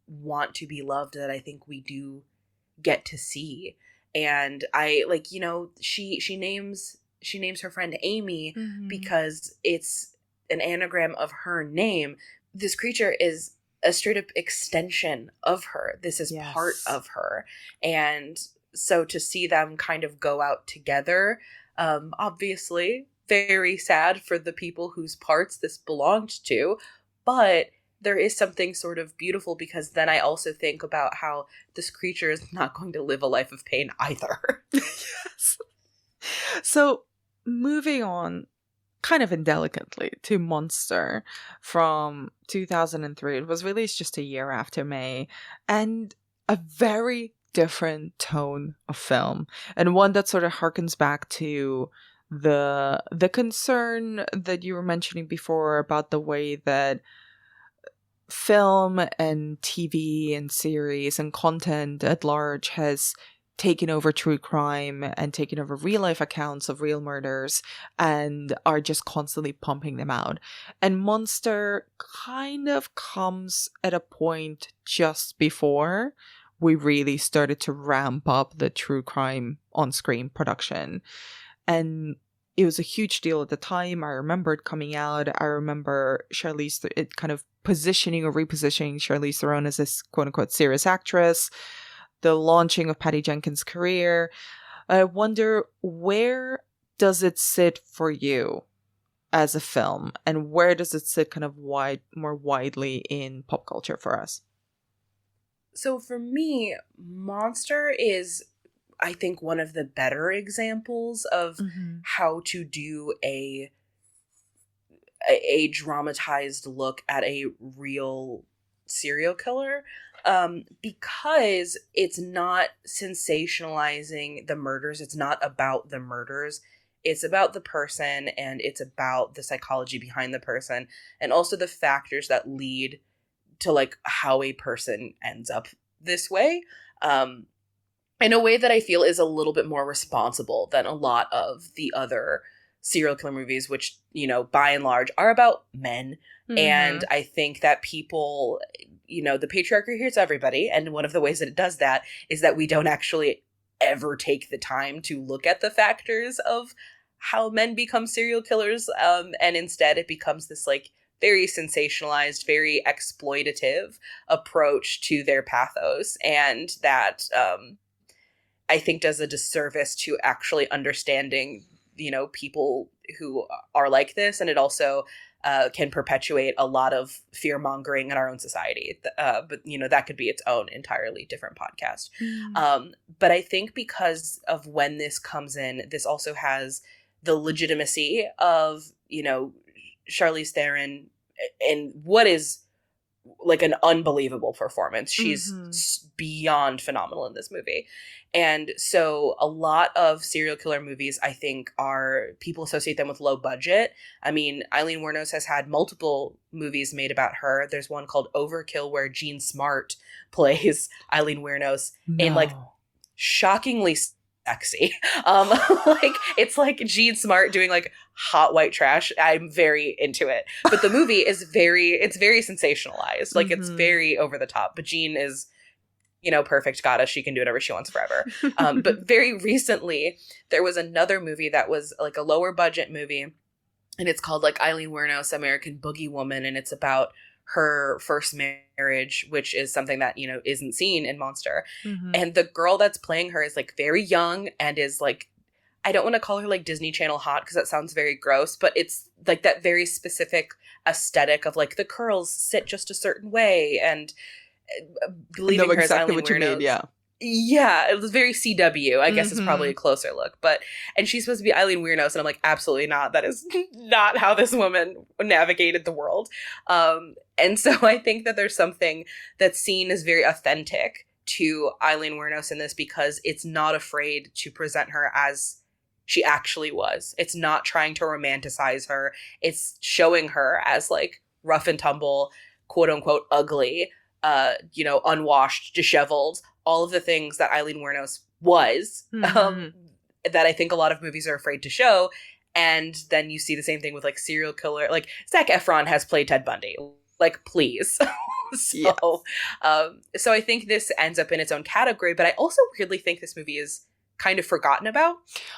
want to be loved that I think we do get to see. And I like, she names her friend Amy because it's an anagram of her name. This creature is a straight up extension of her. This is part of her. And so to see them kind of go out together, obviously very sad for the people whose parts this belonged to, but there is something sort of beautiful, because then I also think about how this creature is not going to live a life of pain either. Yes. So moving on kind of indelicately to Monster from 2003. It was released just a year after May, and a very different tone of film, and one that sort of harkens back to the concern that you were mentioning before about the way that film and TV and series and content at large has taken over true crime and taken over real life accounts of real murders and are just constantly pumping them out. And Monster kind of comes at a point just before we really started to ramp up the true crime on-screen production. And it was a huge deal at the time. I remember it coming out. I remember Charlize, it kind of positioning or repositioning Charlize Theron as this quote-unquote serious actress, the launching of Patty Jenkins' career. I wonder, where does it sit for you as a film, and where does it sit kind of more widely in pop culture for us? So for me, Monster is, I think, one of the better examples of how to do a dramatized look at a real serial killer, because it's not sensationalizing the murders. It's not about the murders. It's about the person, and it's about the psychology behind the person, and also the factors that lead to like how a person ends up this way, in a way that I feel is a little bit more responsible than a lot of the other serial killer movies, which, you know, by and large are about men. And I think that people, you know, the patriarchy hurts everybody, and one of the ways that it does that is that we don't actually ever take the time to look at the factors of how men become serial killers, and instead it becomes this like very sensationalized, very exploitative approach to their pathos, and that I think does a disservice to actually understanding, you know, people who are like this, and it also can perpetuate a lot of fear-mongering in our own society. But, you know, that could be its own entirely different podcast. But I think because of when this comes in, this also has the legitimacy of, you know, Charlize Theron in what is like an unbelievable performance. She's beyond phenomenal in this movie. And so a lot of serial killer movies, I think, people associate them with low budget. I mean, Aileen Wuornos has had multiple movies made about her. There's one called Overkill where Jean Smart plays Aileen Wuornos in like shockingly sexy. Like it's like Jean Smart doing like hot white trash. I'm very into it. But the movie is very sensationalized. Like it's very over the top. But Jean is, you know, perfect goddess. She can do whatever she wants forever. But very recently there was another movie that was like a lower budget movie, and it's called like Aileen Wuornos, American Boogie Woman, and it's about her first marriage, which is something that, you know, isn't seen in Monster. And the girl that's playing her is like very young and is like, I don't want to call her like Disney Channel hot because that sounds very gross, but it's like that very specific aesthetic of like the curls sit just a certain way, and believing her exactly as Aileen Wuornos. Yeah. Yeah, it was very CW. I guess it's probably a closer look. And she's supposed to be Aileen Wuornos, and I'm like, absolutely not. That is not how this woman navigated the world. And so I think that there's something that's seen as very authentic to Aileen Wuornos in this, because it's not afraid to present her as she actually was. It's not trying to romanticize her. It's showing her as like rough and tumble, quote unquote ugly, you know, unwashed, disheveled, all of the things that Aileen Wuornos was, that I think a lot of movies are afraid to show. And then you see the same thing with like serial killer, like Zac Efron has played Ted Bundy, like please. So I think this ends up in its own category, but I also weirdly think this movie is kind of forgotten about.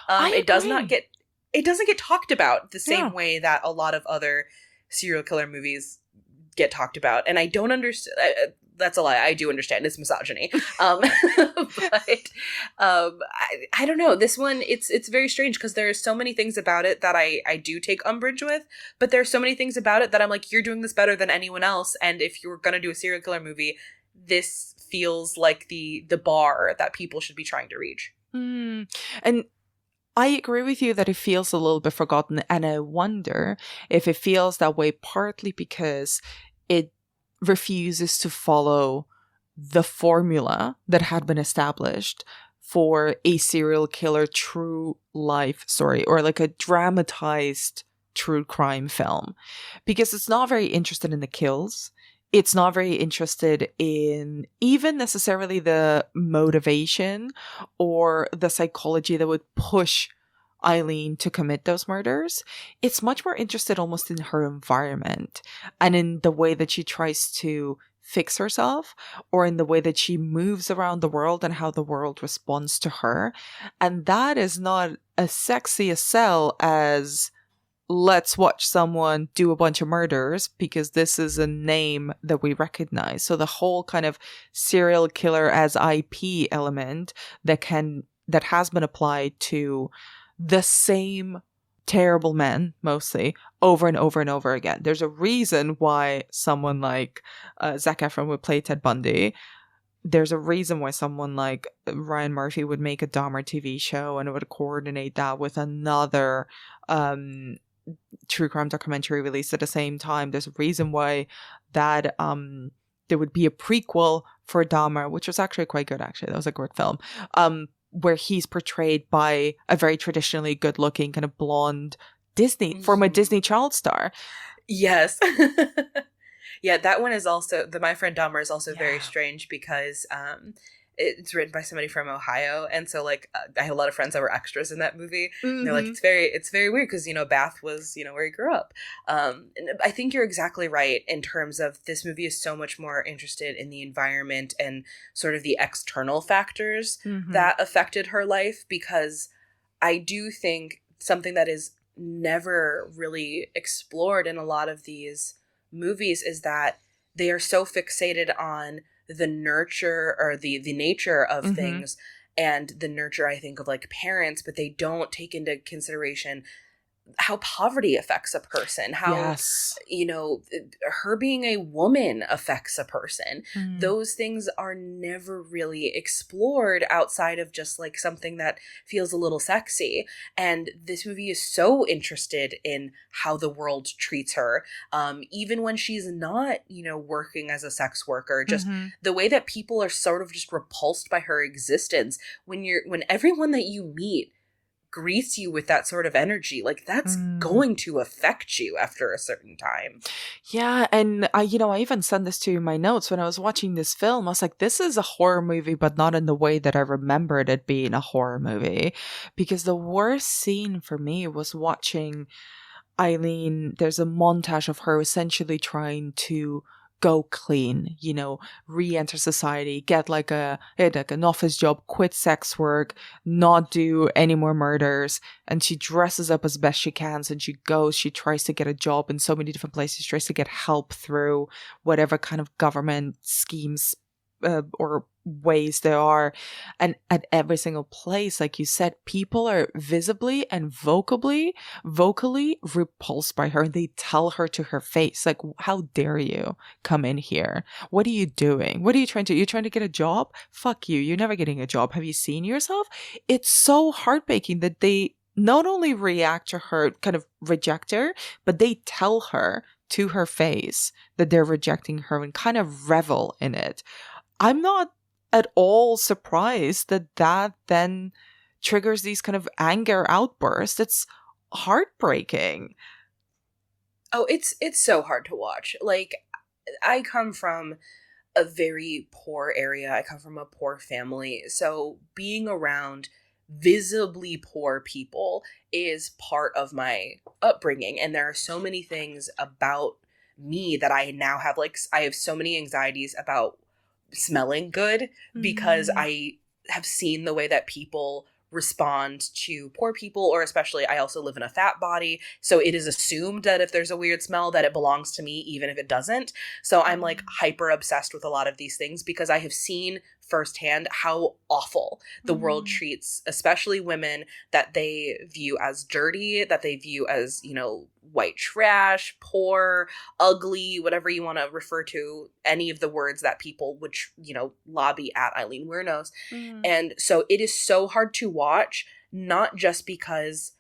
It doesn't get talked about the same way that a lot of other serial killer movies get talked about. And I don't understand. That's a lie. I do understand it's misogyny. But I don't know. This one, it's very strange because there are so many things about it that I do take umbrage with, but there are so many things about it that I'm like, you're doing this better than anyone else. And if you're going to do a serial killer movie, this feels like the bar that people should be trying to reach. And I agree with you that it feels a little bit forgotten, and I wonder if it feels that way partly because it refuses to follow the formula that had been established for a serial killer true life story, or like a dramatized true crime film, because it's not very interested in the kills. It's not very interested in even necessarily the motivation or the psychology that would push Aileen to commit those murders. It's much more interested almost in her environment and in the way that she tries to fix herself, or in the way that she moves around the world and how the world responds to her. And that is not as sexy a sell as let's watch someone do a bunch of murders because this is a name that we recognize. So the whole kind of serial killer as IP element that has been applied to the same terrible men, mostly, over and over and over again. There's a reason why someone like Zac Efron would play Ted Bundy. There's a reason why someone like Ryan Murphy would make a Dahmer TV show and would coordinate that with another true crime documentary released at the same time. There's a reason why that there would be a prequel for Dahmer, which was actually quite good. Actually, that was a great film. Where he's portrayed by a very traditionally good-looking kind of blonde former Disney child star. Yes. Yeah, that one is also, My Friend Dahmer is also very strange because it's written by somebody from Ohio. And so, like, I have a lot of friends that were extras in that movie. And they're like, it's very weird because, Bath was, where he grew up. And I think you're exactly right in terms of this movie is so much more interested in the environment and sort of the external factors that affected her life, because I do think something that is never really explored in a lot of these movies is that they are so fixated on the nurture or the nature of things and the nurture, I think, of like parents, but they don't take into consideration how poverty affects a person, how, her being a woman affects a person. Those things are never really explored outside of just like something that feels a little sexy. And this movie is so interested in how the world treats her, even when she's not, working as a sex worker, just the way that people are sort of just repulsed by her existence. When everyone that you meet greets you with that sort of energy, like that's going to affect you after a certain time. Yeah, and I even sent this to you in my notes when I was watching this film. I was like, this is a horror movie, but not in the way that I remembered it being a horror movie. Because the worst scene for me was watching Aileen. There's a montage of her essentially trying to go clean, re-enter society, get like an office job, quit sex work, not do any more murders. And she dresses up as best she can, and she tries to get a job in so many different places, tries to get help through whatever kind of government schemes or ways there are. And at every single place, like you said, people are visibly and vocally repulsed by her. And they tell her to her face, like, how dare you come in here? What are you doing? What are you trying to do? You're trying to get a job? Fuck you. You're never getting a job. Have you seen yourself? It's so heartbreaking that they not only react to her, kind of reject her, but they tell her to her face that they're rejecting her and kind of revel in it. I'm not at all surprised that then triggers these kind of anger outbursts. It's heartbreaking. Oh, it's so hard to watch. Like, I come from a very poor area. I come from a poor family. So being around visibly poor people is part of my upbringing. And there are so many things about me that I now have, like, I have so many anxieties about smelling good because I have seen the way that people respond to poor people, or especially I also live in a fat body, so it is assumed that if there's a weird smell that it belongs to me even if it doesn't. So I'm like hyper obsessed with a lot of these things because I have seen firsthand how awful the world treats especially women that they view as dirty, that they view as, you know, white trash, poor, ugly, whatever you want to refer to, any of the words that people would, you know, lobby at Aileen Wuornos. And so it is so hard to watch, not just because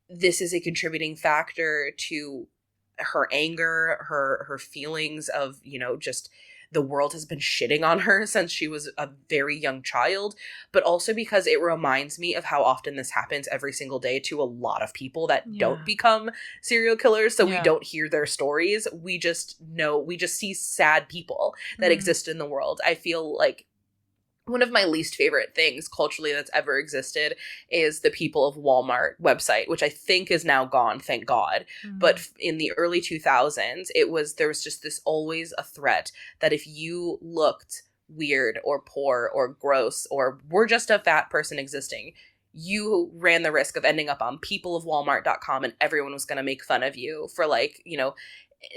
this is a contributing factor to her anger, her feelings of, you know, just the world has been shitting on her since she was a very young child, but also because it reminds me of how often this happens every single day to a lot of people that don't become serial killers. So we don't hear their stories. We just see sad people that exist in the world. I feel like one of my least favorite things culturally that's ever existed is the People of Walmart website, which I think is now gone, thank God. But in the early 2000s, there was just this always a threat that if you looked weird or poor or gross or were just a fat person existing, you ran the risk of ending up on peopleofwalmart.com and everyone was going to make fun of you for, like, you know,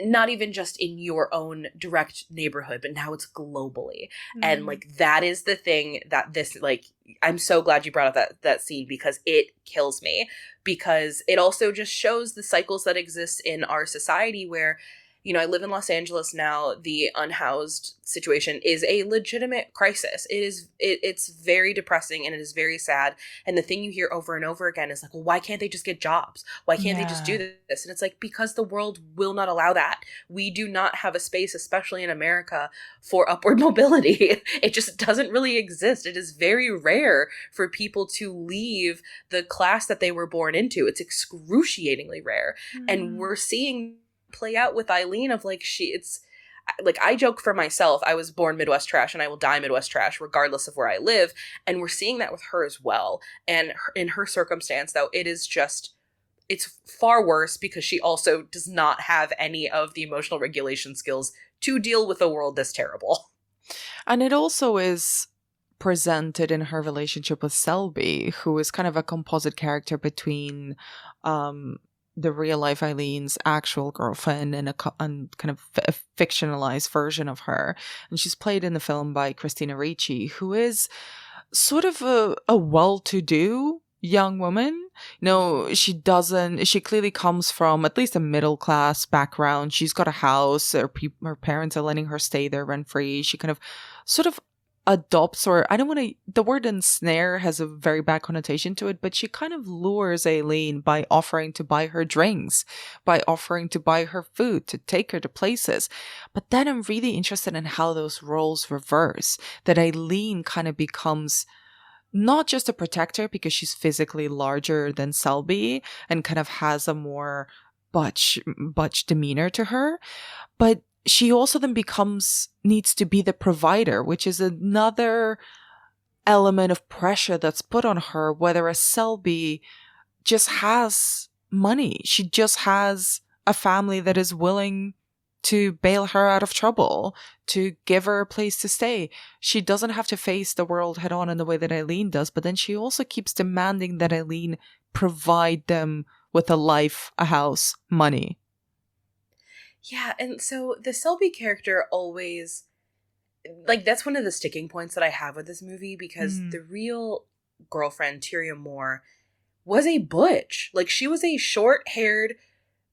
not even just in your own direct neighborhood, but now it's globally. And like, that is the thing that this, like, I'm so glad you brought up that scene because it kills me, because it also just shows the cycles that exist in our society where, you know, I live in Los Angeles now. The unhoused situation is a legitimate crisis. It's very depressing and it is very sad. And the thing you hear over and over again is like, well, why can't they just get jobs? Why can't they just do this? And it's like, because the world will not allow that. We do not have a space, especially in America, for upward mobility. It just doesn't really exist. It is very rare for people to leave the class that they were born into. It's excruciatingly rare. And we're seeing play out with Aileen of like, it's like, I joke for myself, I was born Midwest trash and I will die Midwest trash regardless of where I live. And we're seeing that with her as well. And in her circumstance, though, it's far worse because she also does not have any of the emotional regulation skills to deal with a world this terrible. And it also is presented in her relationship with Selby, who is kind of a composite character between the real life Eileen's actual girlfriend and kind of a fictionalized version of her. And she's played in the film by Christina Ricci, who is sort of a well-to-do young woman. You know, she clearly comes from at least a middle class background. She's got a house. Her parents are letting her stay there rent-free. She kind of sort of adopts, or the word ensnare has a very bad connotation to it, but she kind of lures Aileen by offering to buy her drinks, by offering to buy her food, to take her to places. But then I'm really interested in how those roles reverse, that Aileen kind of becomes not just a protector because she's physically larger than Selby and kind of has a more butch demeanor to her, but she also then needs to be the provider, which is another element of pressure that's put on her, whereas Selby just has money. She just has a family that is willing to bail her out of trouble, to give her a place to stay. She doesn't have to face the world head on in the way that Aileen does, but then she also keeps demanding that Aileen provide them with a life, a house, money. Yeah, and so the Selby character always, like, that's one of the sticking points that I have with this movie, because the real girlfriend, Tyria Moore, was a butch. Like, she was a short-haired,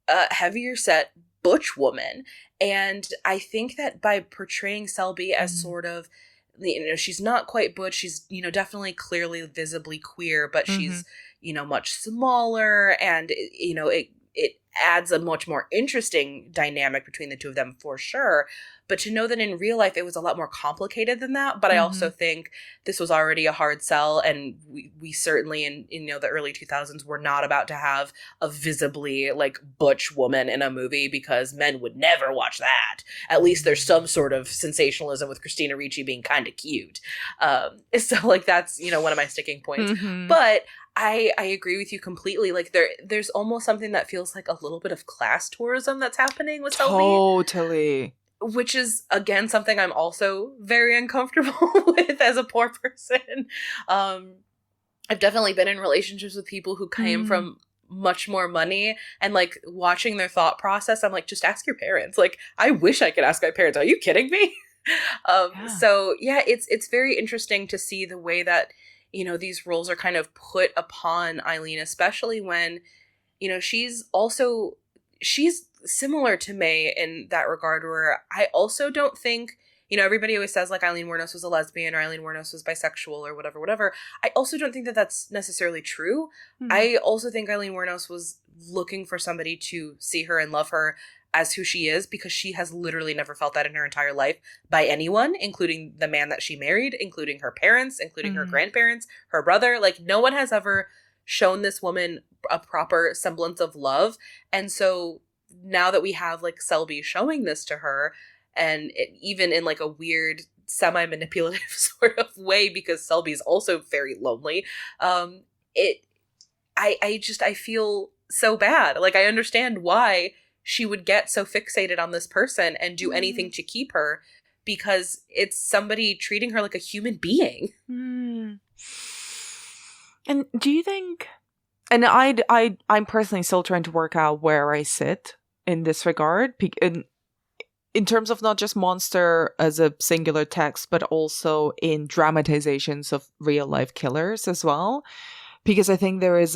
heavier set butch woman. And I think that by portraying Selby as sort of, you know, she's not quite butch, she's, you know, definitely clearly visibly queer, but she's, you know, much smaller, and, you know, it adds a much more interesting dynamic between the two of them for sure. But to know that in real life it was a lot more complicated than that. But I also think this was already a hard sell, and we certainly in you know, the early 2000s were not about to have a visibly like butch woman in a movie, because men would never watch that. At least there's some sort of sensationalism with Christina Ricci being kind of cute. So like, that's, you know, one of my sticking points. But I agree with you completely. Like, there's almost something that feels like a little bit of class tourism that's happening with Selby. Totally. Which is, again, something I'm also very uncomfortable with as a poor person. I've definitely been in relationships with people who came from much more money, and like watching their thought process, I'm like, just ask your parents. Like, I wish I could ask my parents. Are you kidding me? So yeah, it's very interesting to see the way that, you know, these roles are kind of put upon Aileen, especially when, you know, she's similar to May in that regard, where I also don't think, you know, everybody always says like Aileen Wuornos was a lesbian or Aileen Wuornos was bisexual or whatever. I also don't think that that's necessarily true. I also think Aileen Wuornos was looking for somebody to see her and love her as who she is, because she has literally never felt that in her entire life by anyone, including the man that she married, including her parents, including her grandparents, her brother. Like, no one has ever shown this woman a proper semblance of love. And so now that we have like Selby showing this to her, and even in like a weird semi-manipulative sort of way, because Selby's also very lonely, I feel so bad. Like, I understand why she would get so fixated on this person and do anything to keep her, because it's somebody treating her like a human being. And do you think, and I'm personally still trying to work out where I sit in this regard, in terms of not just monster as a singular text, but also in dramatizations of real life killers as well. Because I think there is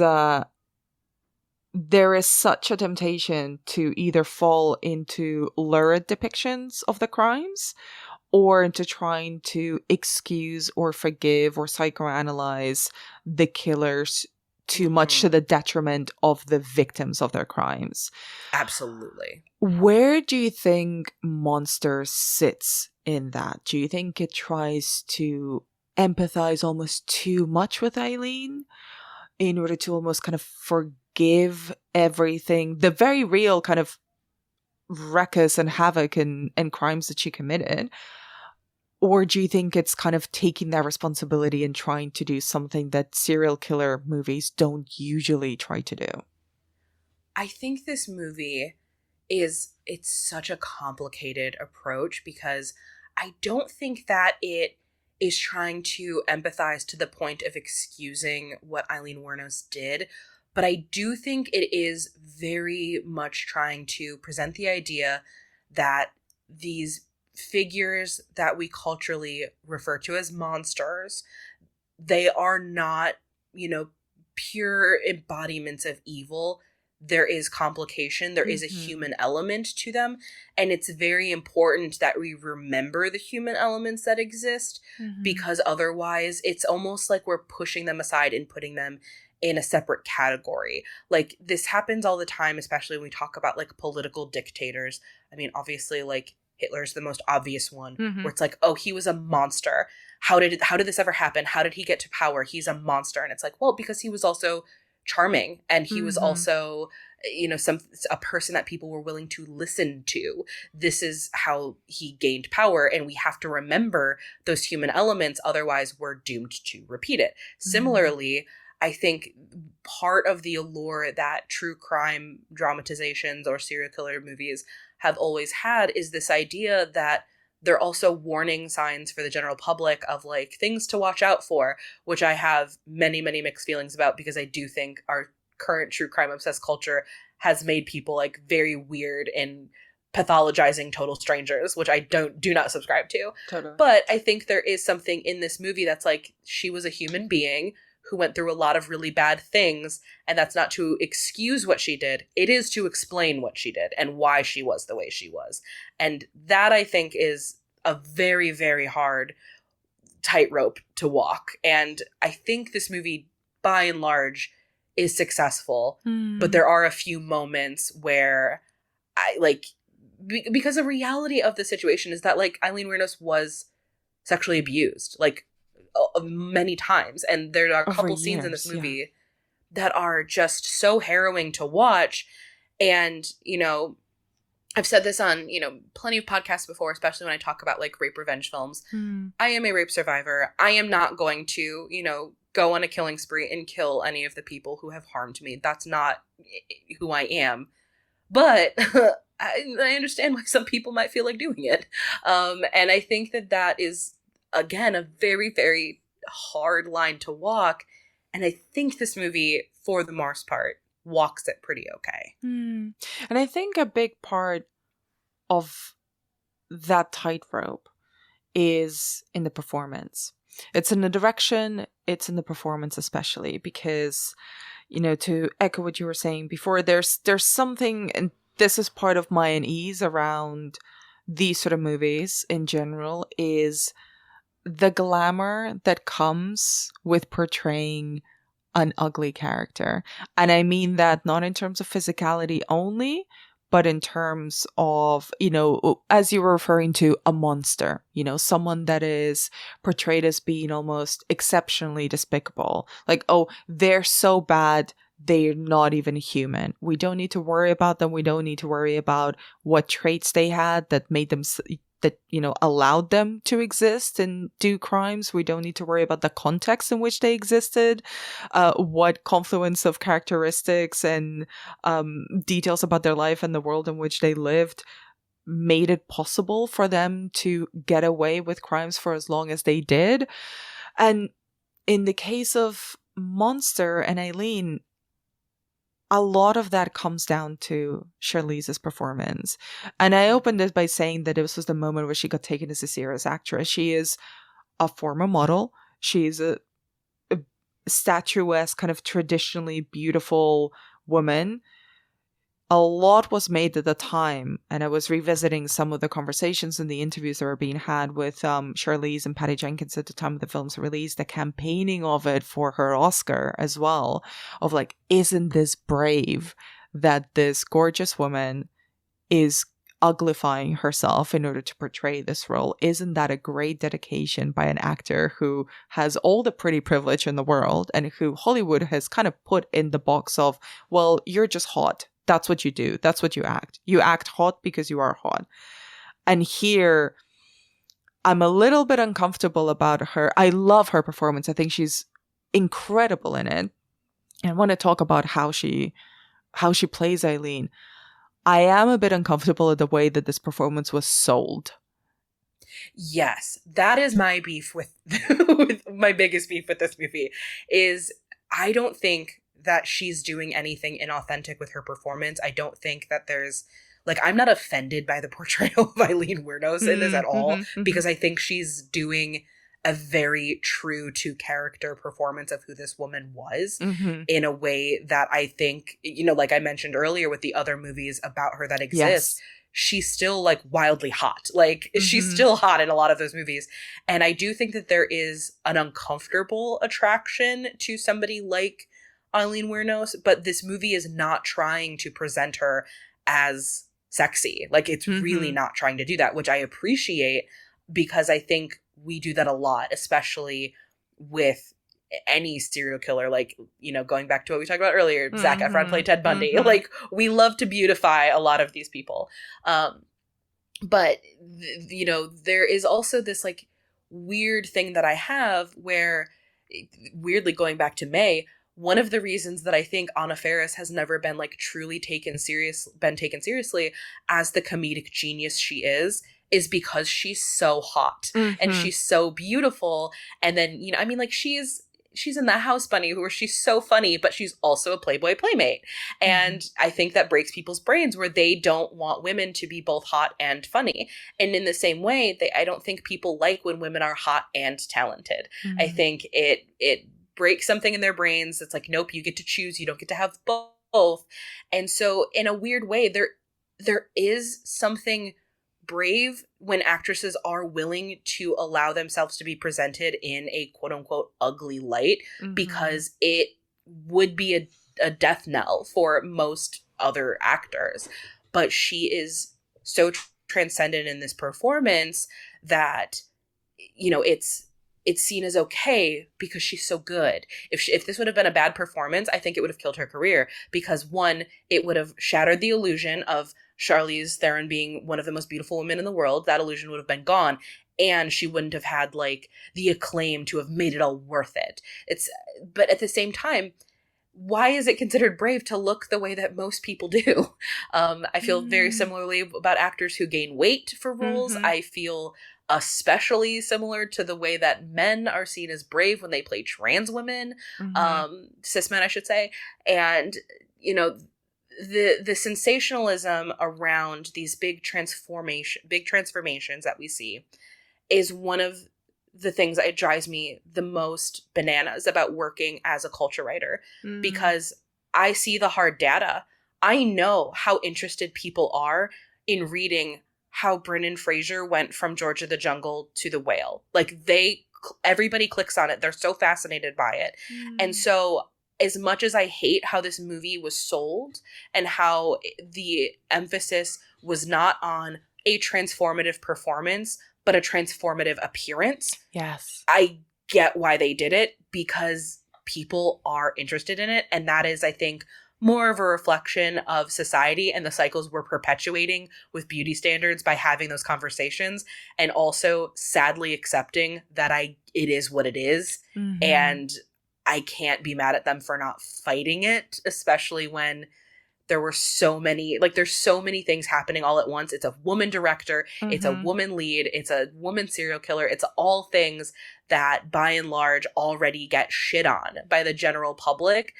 such a temptation to either fall into lurid depictions of the crimes, or into trying to excuse or forgive or psychoanalyze the killers too much to the detriment of the victims of their crimes. Absolutely. Where do you think Monster sits in that? Do you think it tries to empathize almost too much with Aileen in order to almost kind of forgive everything, the very real kind of ruckus and havoc and crimes that she committed? Or do you think it's kind of taking that responsibility and trying to do something that serial killer movies don't usually try to do? I think this movie it's such a complicated approach, because I don't think that it is trying to empathize to the point of excusing what Aileen Wuornos did, but I do think it is very much trying to present the idea that these figures that we culturally refer to as monsters, they are not, you know, pure embodiments of evil. There is complication, there is a human element to them, and it's very important that we remember the human elements that exist, because otherwise it's almost like we're pushing them aside and putting them in a separate category. Like, this happens all the time, especially when we talk about like political dictators. I mean, obviously, like, Hitler's the most obvious one, where it's like, oh, he was a monster. How did this ever happen? How did he get to power? He's a monster. And it's like, well, because he was also charming, and he was also, you know, a person that people were willing to listen to. This is how he gained power, and we have to remember those human elements, otherwise we're doomed to repeat it. Similarly, I think part of the allure that true crime dramatizations or serial killer movies have always had is this idea that they're also warning signs for the general public of like things to watch out for, which I have many, many mixed feelings about, because I do think our current true crime obsessed culture has made people like very weird and pathologizing total strangers, which I do not subscribe to. Totally. But I think there is something in this movie that's like, she was a human being who went through a lot of really bad things, and that's not to excuse what she did. It is to explain what she did and why she was the way she was. And that, I think, is a very, very hard tightrope to walk. And I think this movie, by and large, is successful. But there are a few moments where I, like, because the reality of the situation is that, like, Aileen Wuornos was sexually abused, like, many times, and there are a couple scenes in this movie that are just so harrowing to watch. And, you know, I've said this on, you know, plenty of podcasts before, especially when I talk about like rape revenge films. I am a rape survivor. I am not going to, you know, go on a killing spree and kill any of the people who have harmed me. That's not who I am. But I understand why some people might feel like doing it. And I think that is, again, a very, very hard line to walk. And I think this movie, for the most part, walks it pretty okay. And I think a big part of that tightrope is in the performance. It's in the direction, it's in the performance especially, because, to echo what you were saying before, there's something, and this is part of my unease around these sort of movies in general, is the glamour that comes with portraying an ugly character. And I mean that not in terms of physicality only, but in terms of, as you were referring to, a monster, someone that is portrayed as being almost exceptionally despicable. Like, oh, they're so bad, they're not even human. We don't need to worry about them. We don't need to worry about what traits they had that made them, that, allowed them to exist and do crimes. We don't need to worry about the context in which they existed, what confluence of characteristics and details about their life and the world in which they lived made it possible for them to get away with crimes for as long as they did. And in the case of Monster and Aileen, a lot of that comes down to Charlize's performance. And I opened it by saying that this was the moment where she got taken as a serious actress. She is a former model. She's a statuesque, kind of traditionally beautiful woman. A lot was made at the time, and I was revisiting some of the conversations and the interviews that were being had with Charlize and Patty Jenkins at the time of the film's release, the campaigning of it for her Oscar as well, of like, isn't this brave that this gorgeous woman is uglifying herself in order to portray this role? Isn't that a great dedication by an actor who has all the pretty privilege in the world and who Hollywood has kind of put in the box of, well, you're just hot. That's what you do. That's what you act. You act hot because you are hot. And here, I'm a little bit uncomfortable about her. I love her performance. I think she's incredible in it. And I want to talk about how she plays Aileen. I am a bit uncomfortable at the way that this performance was sold. Yes, that is my beef with my biggest beef with this movie, is I don't think that she's doing anything inauthentic with her performance. I don't think that there's, like, I'm not offended by the portrayal of Aileen Wuornos in this at all, because I think she's doing a very true to character performance of who this woman was in a way that I think, like I mentioned earlier with the other movies about her that exist, she's still like wildly hot. Like she's still hot in a lot of those movies. And I do think that there is an uncomfortable attraction to somebody like Aileen Wuornos, but this movie is not trying to present her as sexy. Like it's really not trying to do that, which I appreciate, because I think we do that a lot, especially with any serial killer. Like, going back to what we talked about earlier, Zac Efron played Ted Bundy. Like we love to beautify a lot of these people. But there is also this like weird thing that I have where, weirdly going back to May, one of the reasons that I think Anna Faris has never been like truly taken seriously as the comedic genius she is because she's so hot and she's so beautiful. And then, like she's in The House Bunny, where she's so funny, but she's also a Playboy playmate. And I think that breaks people's brains, where they don't want women to be both hot and funny. And in the same way, I don't think people like when women are hot and talented. I think it break something in their brains that's like, nope, you get to choose, you don't get to have both. And so in a weird way, there is something brave when actresses are willing to allow themselves to be presented in a quote unquote ugly light, because it would be a death knell for most other actors. But she is so transcendent in this performance that, it's seen as okay because she's so good. If this would have been a bad performance, I think it would have killed her career, because one, it would have shattered the illusion of Charlize Theron being one of the most beautiful women in the world. That illusion would have been gone, and she wouldn't have had like the acclaim to have made it all worth it. But at the same time, why is it considered brave to look the way that most people do? I feel very similarly about actors who gain weight for roles. I feel especially similar to the way that men are seen as brave when they play trans women, cis men, I should say. And, you know, the sensationalism around these big transformations that we see is one of the things that drives me the most bananas about working as a culture writer, because I see the hard data. I know how interested people are in reading how Brendan Fraser went from George of the Jungle to The Whale. Like, everybody clicks on it. They're so fascinated by it. And so as much as I hate how this movie was sold and how the emphasis was not on a transformative performance, but a transformative appearance. Yes. I get why they did it, because people are interested in it. And that is, I think, more of a reflection of society and the cycles we're perpetuating with beauty standards by having those conversations, and also sadly accepting that it is what it is. And I can't be mad at them for not fighting it, especially when there were there's so many things happening all at once. It's a woman director, it's a woman lead, it's a woman serial killer. It's all things that by and large already get shit on by the general public.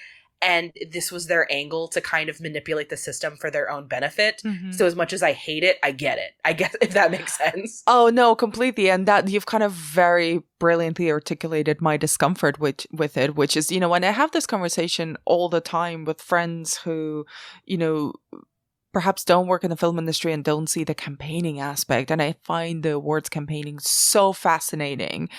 And this was their angle to kind of manipulate the system for their own benefit. So as much as I hate it, I get it. I guess, if that makes sense. Oh, no, completely. And that you've kind of very brilliantly articulated my discomfort with it, which is, you know, when I have this conversation all the time with friends who, you know, perhaps don't work in the film industry and don't see the campaigning aspect. And I find the awards campaigning so fascinating.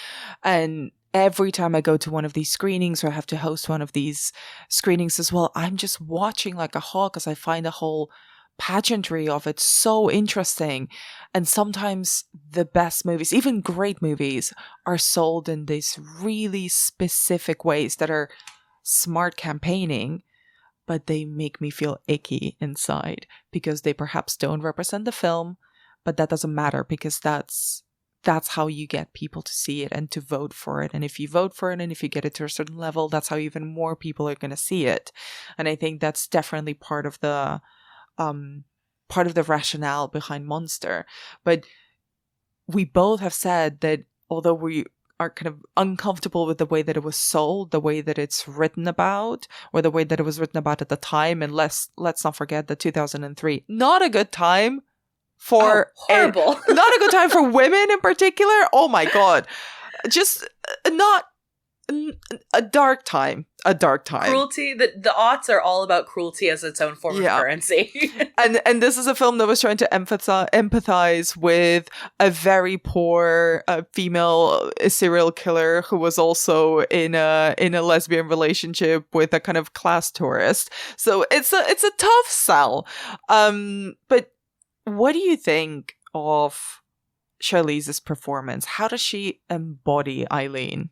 And every time I go to one of these screenings, or I have to host one of these screenings as well, I'm just watching like a hawk, because I find the whole pageantry of it so interesting. And sometimes the best movies, even great movies, are sold in these really specific ways that are smart campaigning, but they make me feel icky inside because they perhaps don't represent the film. But that doesn't matter, because that's how you get people to see it and to vote for it. And if you vote for it and if you get it to a certain level, that's how even more people are going to see it. And I think that's definitely part of the rationale behind Monster. But we both have said that although we are kind of uncomfortable with the way that it was sold, the way that it's written about, or the way that it was written about at the time, and let's not forget that 2003, not a good time for horrible. Not a good time for women in particular. Oh my God. Just not a dark time. Cruelty. The aughts are all about cruelty as its own form of currency. and this is a film that was trying to empathize with a very poor female serial killer who was also in a lesbian relationship with a kind of class tourist. So it's a tough sell. But what do you think of Charlize's performance? How does she embody Aileen?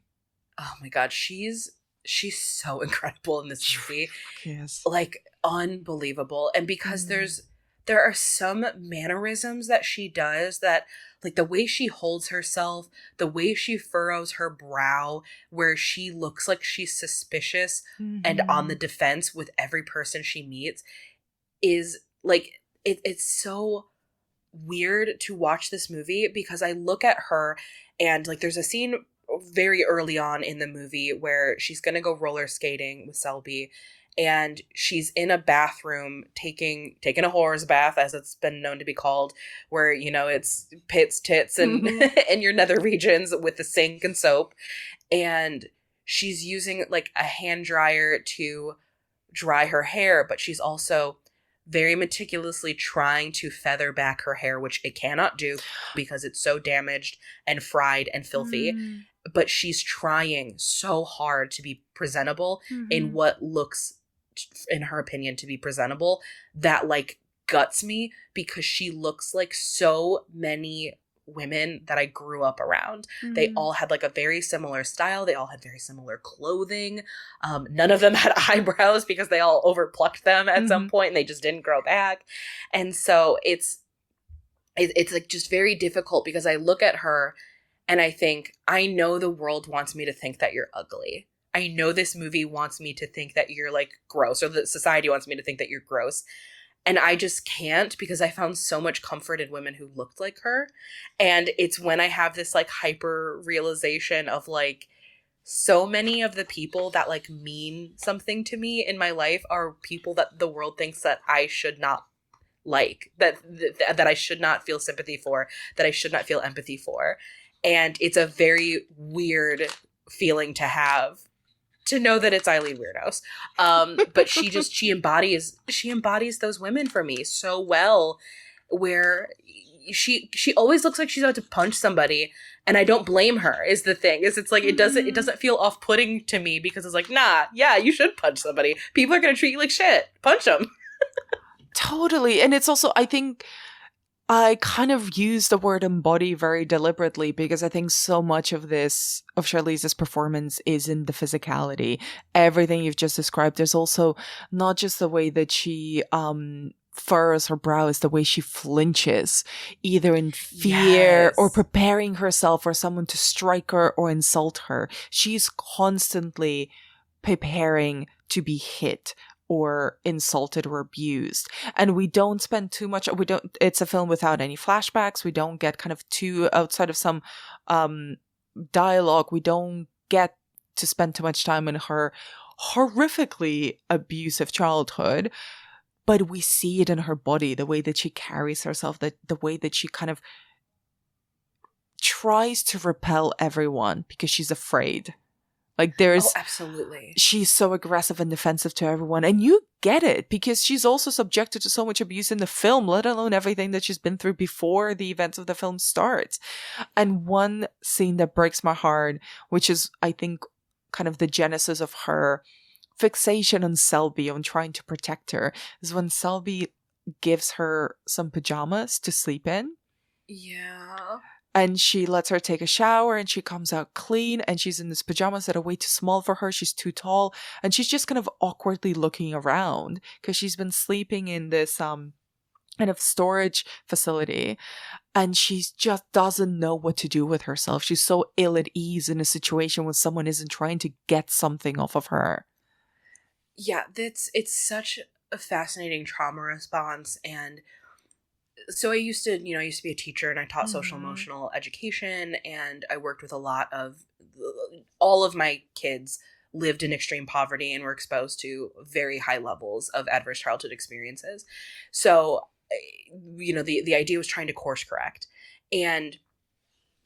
Oh my God, she's so incredible in this movie. Yes. Like, unbelievable. And because there are some mannerisms that she does that, like the way she holds herself, the way she furrows her brow, where she looks like she's suspicious and on the defense with every person she meets, is like, it's so weird to watch this movie, because I look at her and like there's a scene very early on in the movie where she's gonna go roller skating with Selby, and she's in a bathroom taking a whore's bath, as it's been known to be called, where, you know, it's pits, tits, and in your nether regions with the sink and soap, and she's using like a hand dryer to dry her hair, but she's also very meticulously trying to feather back her hair, which it cannot do because it's so damaged and fried and filthy. But she's trying so hard to be presentable in what looks, in her opinion, to be presentable, that like guts me, because she looks like so many women that I grew up around. They all had like a very similar style. They all had very similar clothing. None of them had eyebrows because they all overplucked them at some point and they just didn't grow back. And so it's like just very difficult, because I look at her and I think, I know the world wants me to think that you're ugly. I know this movie wants me to think that you're like gross, or that society wants me to think that you're gross. And I just can't, because I found so much comfort in women who looked like her. And it's when I have this like hyper realization of like, so many of the people that like mean something to me in my life are people that the world thinks that I should not like, that I should not feel sympathy for, that I should not feel empathy for. And it's a very weird feeling to have, to know that it's Aileen Wuornos. But she embodies those women for me so well, where she always looks like she's about to punch somebody, and I don't blame her, is the thing. It's like, it doesn't feel off-putting to me, because it's like, nah, yeah, you should punch somebody. People are going to treat you like shit. Punch them. Totally. And it's also, I think I kind of use the word embody very deliberately, because I think so much of Charlize's performance is in the physicality. Everything you've just described. There's also not just the way that she furrows her brows, the way she flinches, either in fear or preparing herself for someone to strike her or insult her. She's constantly preparing to be hit or insulted or abused. And we don't spend too much, it's a film without any flashbacks. We don't get kind of too, outside of some dialogue, we don't get to spend too much time in her horrifically abusive childhood. But we see it in her body, the way that she carries herself, the way that she kind of tries to repel everyone because she's afraid. Like absolutely. She's so aggressive and defensive to everyone. And you get it, because she's also subjected to so much abuse in the film, let alone everything that she's been through before the events of the film starts. And one scene that breaks my heart, which is, I think, kind of the genesis of her fixation on Selby, on trying to protect her, is when Selby gives her some pajamas to sleep in. Yeah. And she lets her take a shower, and she comes out clean, and she's in these pajamas that are way too small for her. She's too tall, and she's just kind of awkwardly looking around because she's been sleeping in this kind of storage facility, and she just doesn't know what to do with herself. She's so ill at ease in a situation when someone isn't trying to get something off of her. Yeah, it's such a fascinating trauma response. And so I used to be a teacher, and I taught social emotional education, and I worked with all of my kids lived in extreme poverty and were exposed to very high levels of adverse childhood experiences. So, the idea was trying to course correct. And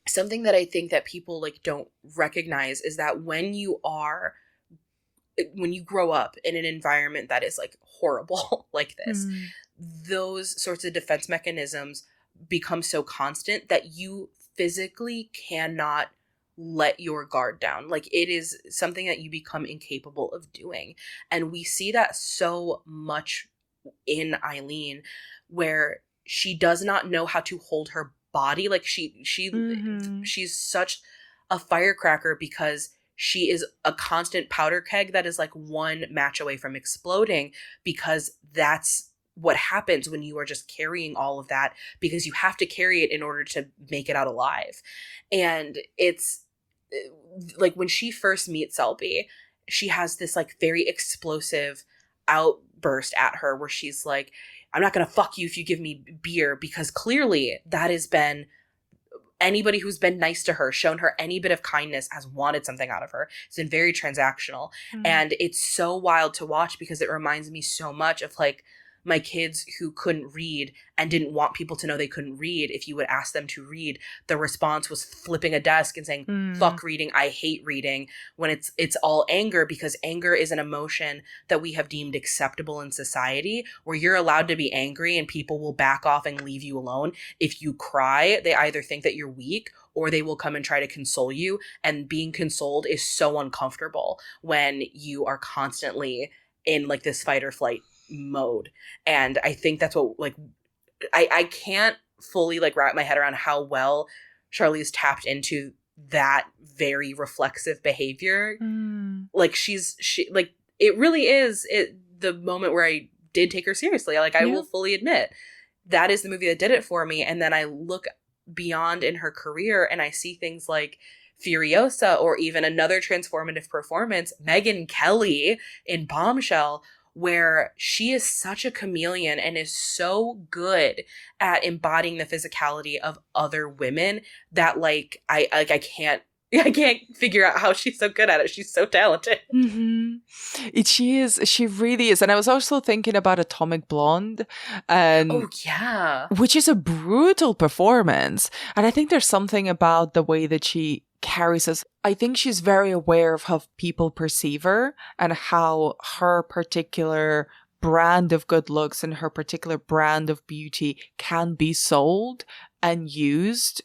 something that I think that people like don't recognize is that when you grow up in an environment that is like horrible like this, those sorts of defense mechanisms become so constant that you physically cannot let your guard down. Like, it is something that you become incapable of doing. And we see that so much in Aileen, where she does not know how to hold her body. Like, she's such a firecracker because she is a constant powder keg that is like one match away from exploding, because that's what happens when you are just carrying all of that, because you have to carry it in order to make it out alive. And it's like, when she first meets Selby, she has this like very explosive outburst at her where she's like, I'm not going to fuck you if you give me beer, because clearly that has been anybody who's been nice to her, shown her any bit of kindness, has wanted something out of her. It's been very transactional. And it's so wild to watch, because it reminds me so much of like my kids who couldn't read and didn't want people to know they couldn't read. If you would ask them to read, the response was flipping a desk and saying, fuck reading, I hate reading, when it's all anger, because anger is an emotion that we have deemed acceptable in society, where you're allowed to be angry and people will back off and leave you alone. If you cry, they either think that you're weak, or they will come and try to console you. And being consoled is so uncomfortable when you are constantly in like this fight or flight mode. And I think that's what, like, I can't fully like wrap my head around how well Charlize tapped into that very reflexive behavior. Like, she like, it really is the moment where I did take her seriously. Like, I will fully admit that is the movie that did it for me. And then I look beyond in her career and I see things like Furiosa, or even another transformative performance, Megyn Kelly in Bombshell, where she is such a chameleon and is so good at embodying the physicality of other women that I can't figure out how she's so good at it. She's so talented. She really is. And I was also thinking about Atomic Blonde, and oh yeah, which is a brutal performance. And I think there's something about the way that she carries us. I think she's very aware of how people perceive her and how her particular brand of good looks and her particular brand of beauty can be sold and used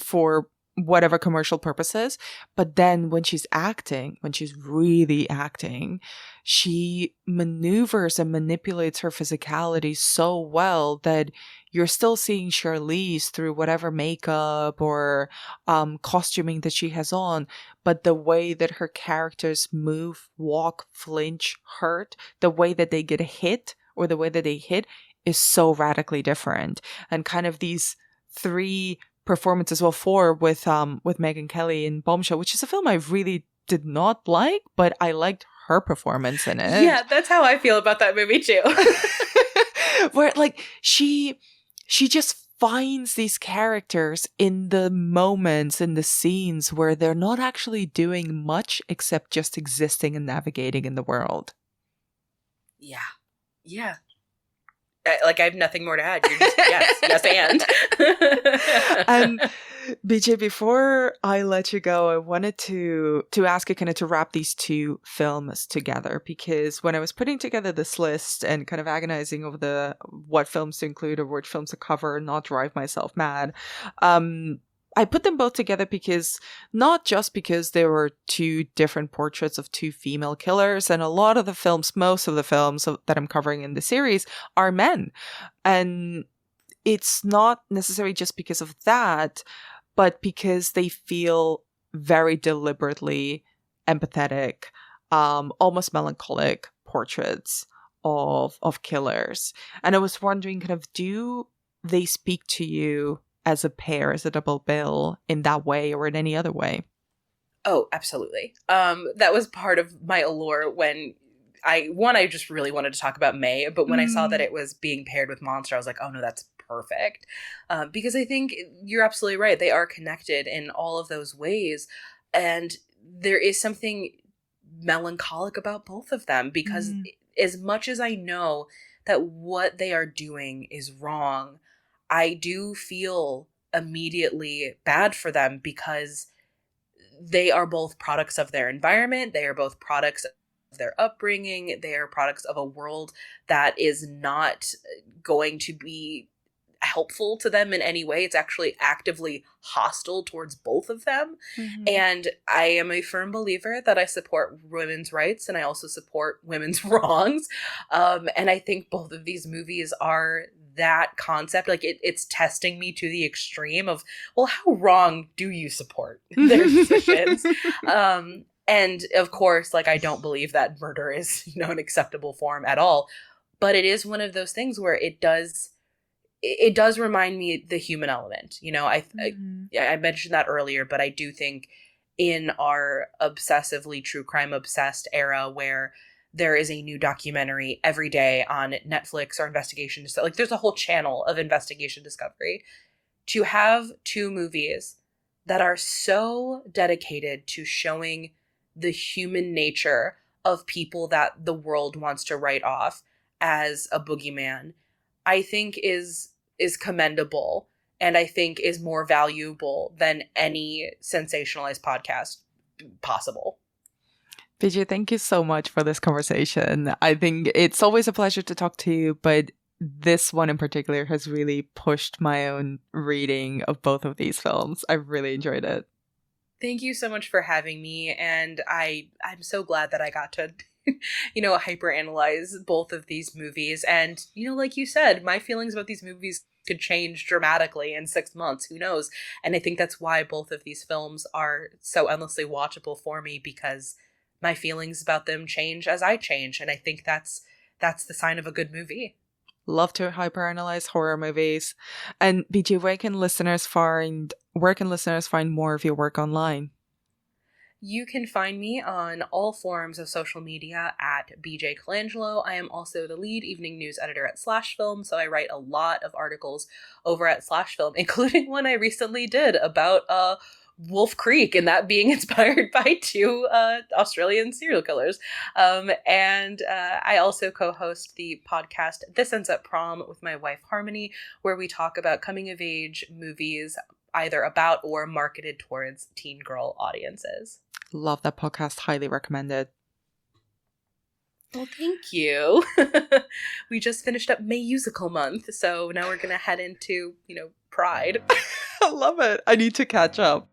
for whatever commercial purposes. But then when she's really acting, she maneuvers and manipulates her physicality so well that you're still seeing Charlize through whatever makeup or costuming that she has on. But the way that her characters move, walk, flinch, hurt, the way that they get hit or the way that they hit is so radically different. And kind of these three performances, well, four with Megyn Kelly in Bombshell, which is a film I really did not like, but I liked her performance in it. Yeah, that's how I feel about that movie too. Where like she just finds these characters in the moments, in the scenes where they're not actually doing much except just existing and navigating in the world. Yeah. I have nothing more to add. You're just, yes, and. And BJ, before I let you go, I wanted to ask you kind of to wrap these two films together, because when I was putting together this list and kind of agonizing over what films to include or which films to cover and not drive myself mad, I put them both together because not just because there were two different portraits of two female killers, and most of the films that I'm covering in the series are men. And it's not necessarily just because of that, but because they feel very deliberately empathetic, almost melancholic portraits of killers. And I was wondering, kind of, do they speak to you as a pair, as a double bill in that way or in any other way? Oh, absolutely. That was part of my allure when I just really wanted to talk about May, but when I saw that it was being paired with Monster, I was like, oh no, that's perfect. Because I think you're absolutely right. They are connected in all of those ways. And there is something melancholic about both of them, because as much as I know that what they are doing is wrong, I do feel immediately bad for them, because they are both products of their environment. They are both products of their upbringing. They are products of a world that is not going to be helpful to them in any way. It's actually actively hostile towards both of them. And I am a firm believer that I support women's rights and I also support women's wrongs. And I think both of these movies are that concept. Like it's testing me to the extreme of, well, how wrong do you support their decisions? And of course, like, I don't believe that murder is, an acceptable form at all. But it is one of those things where it does remind me the human element. I mentioned that earlier, but I do think in our obsessively true crime obsessed era where there is a new documentary every day on Netflix or investigation, like there's a whole channel of investigation discovery, to have two movies that are so dedicated to showing the human nature of people that the world wants to write off as a boogeyman, I think is commendable, and I think is more valuable than any sensationalized podcast possible. BJ, thank you so much for this conversation. I think it's always a pleasure to talk to you, but this one in particular has really pushed my own reading of both of these films. I really enjoyed it. Thank you so much for having me, and I'm so glad that I got to hyperanalyze both of these movies. And, like you said, my feelings about these movies could change dramatically in 6 months. Who knows? And I think that's why both of these films are so endlessly watchable for me, because my feelings about them change as I change. And I think that's the sign of a good movie. Love to hyperanalyze horror movies. And BJ, where can listeners find more of your work online? You can find me on all forms of social media at BJ Colangelo. I am also the lead evening news editor at /Film, so I write a lot of articles over at /Film, including one I recently did about Wolf Creek and that being inspired by 2 Australian serial killers. And I also co-host the podcast This Ends at Prom with my wife Harmony, where we talk about coming of age movies either about or marketed towards teen girl audiences. Love that podcast. Highly recommended. Well, thank you. We just finished up May Musical Month, so now we're going to head into, Pride. I love it. I need to catch up.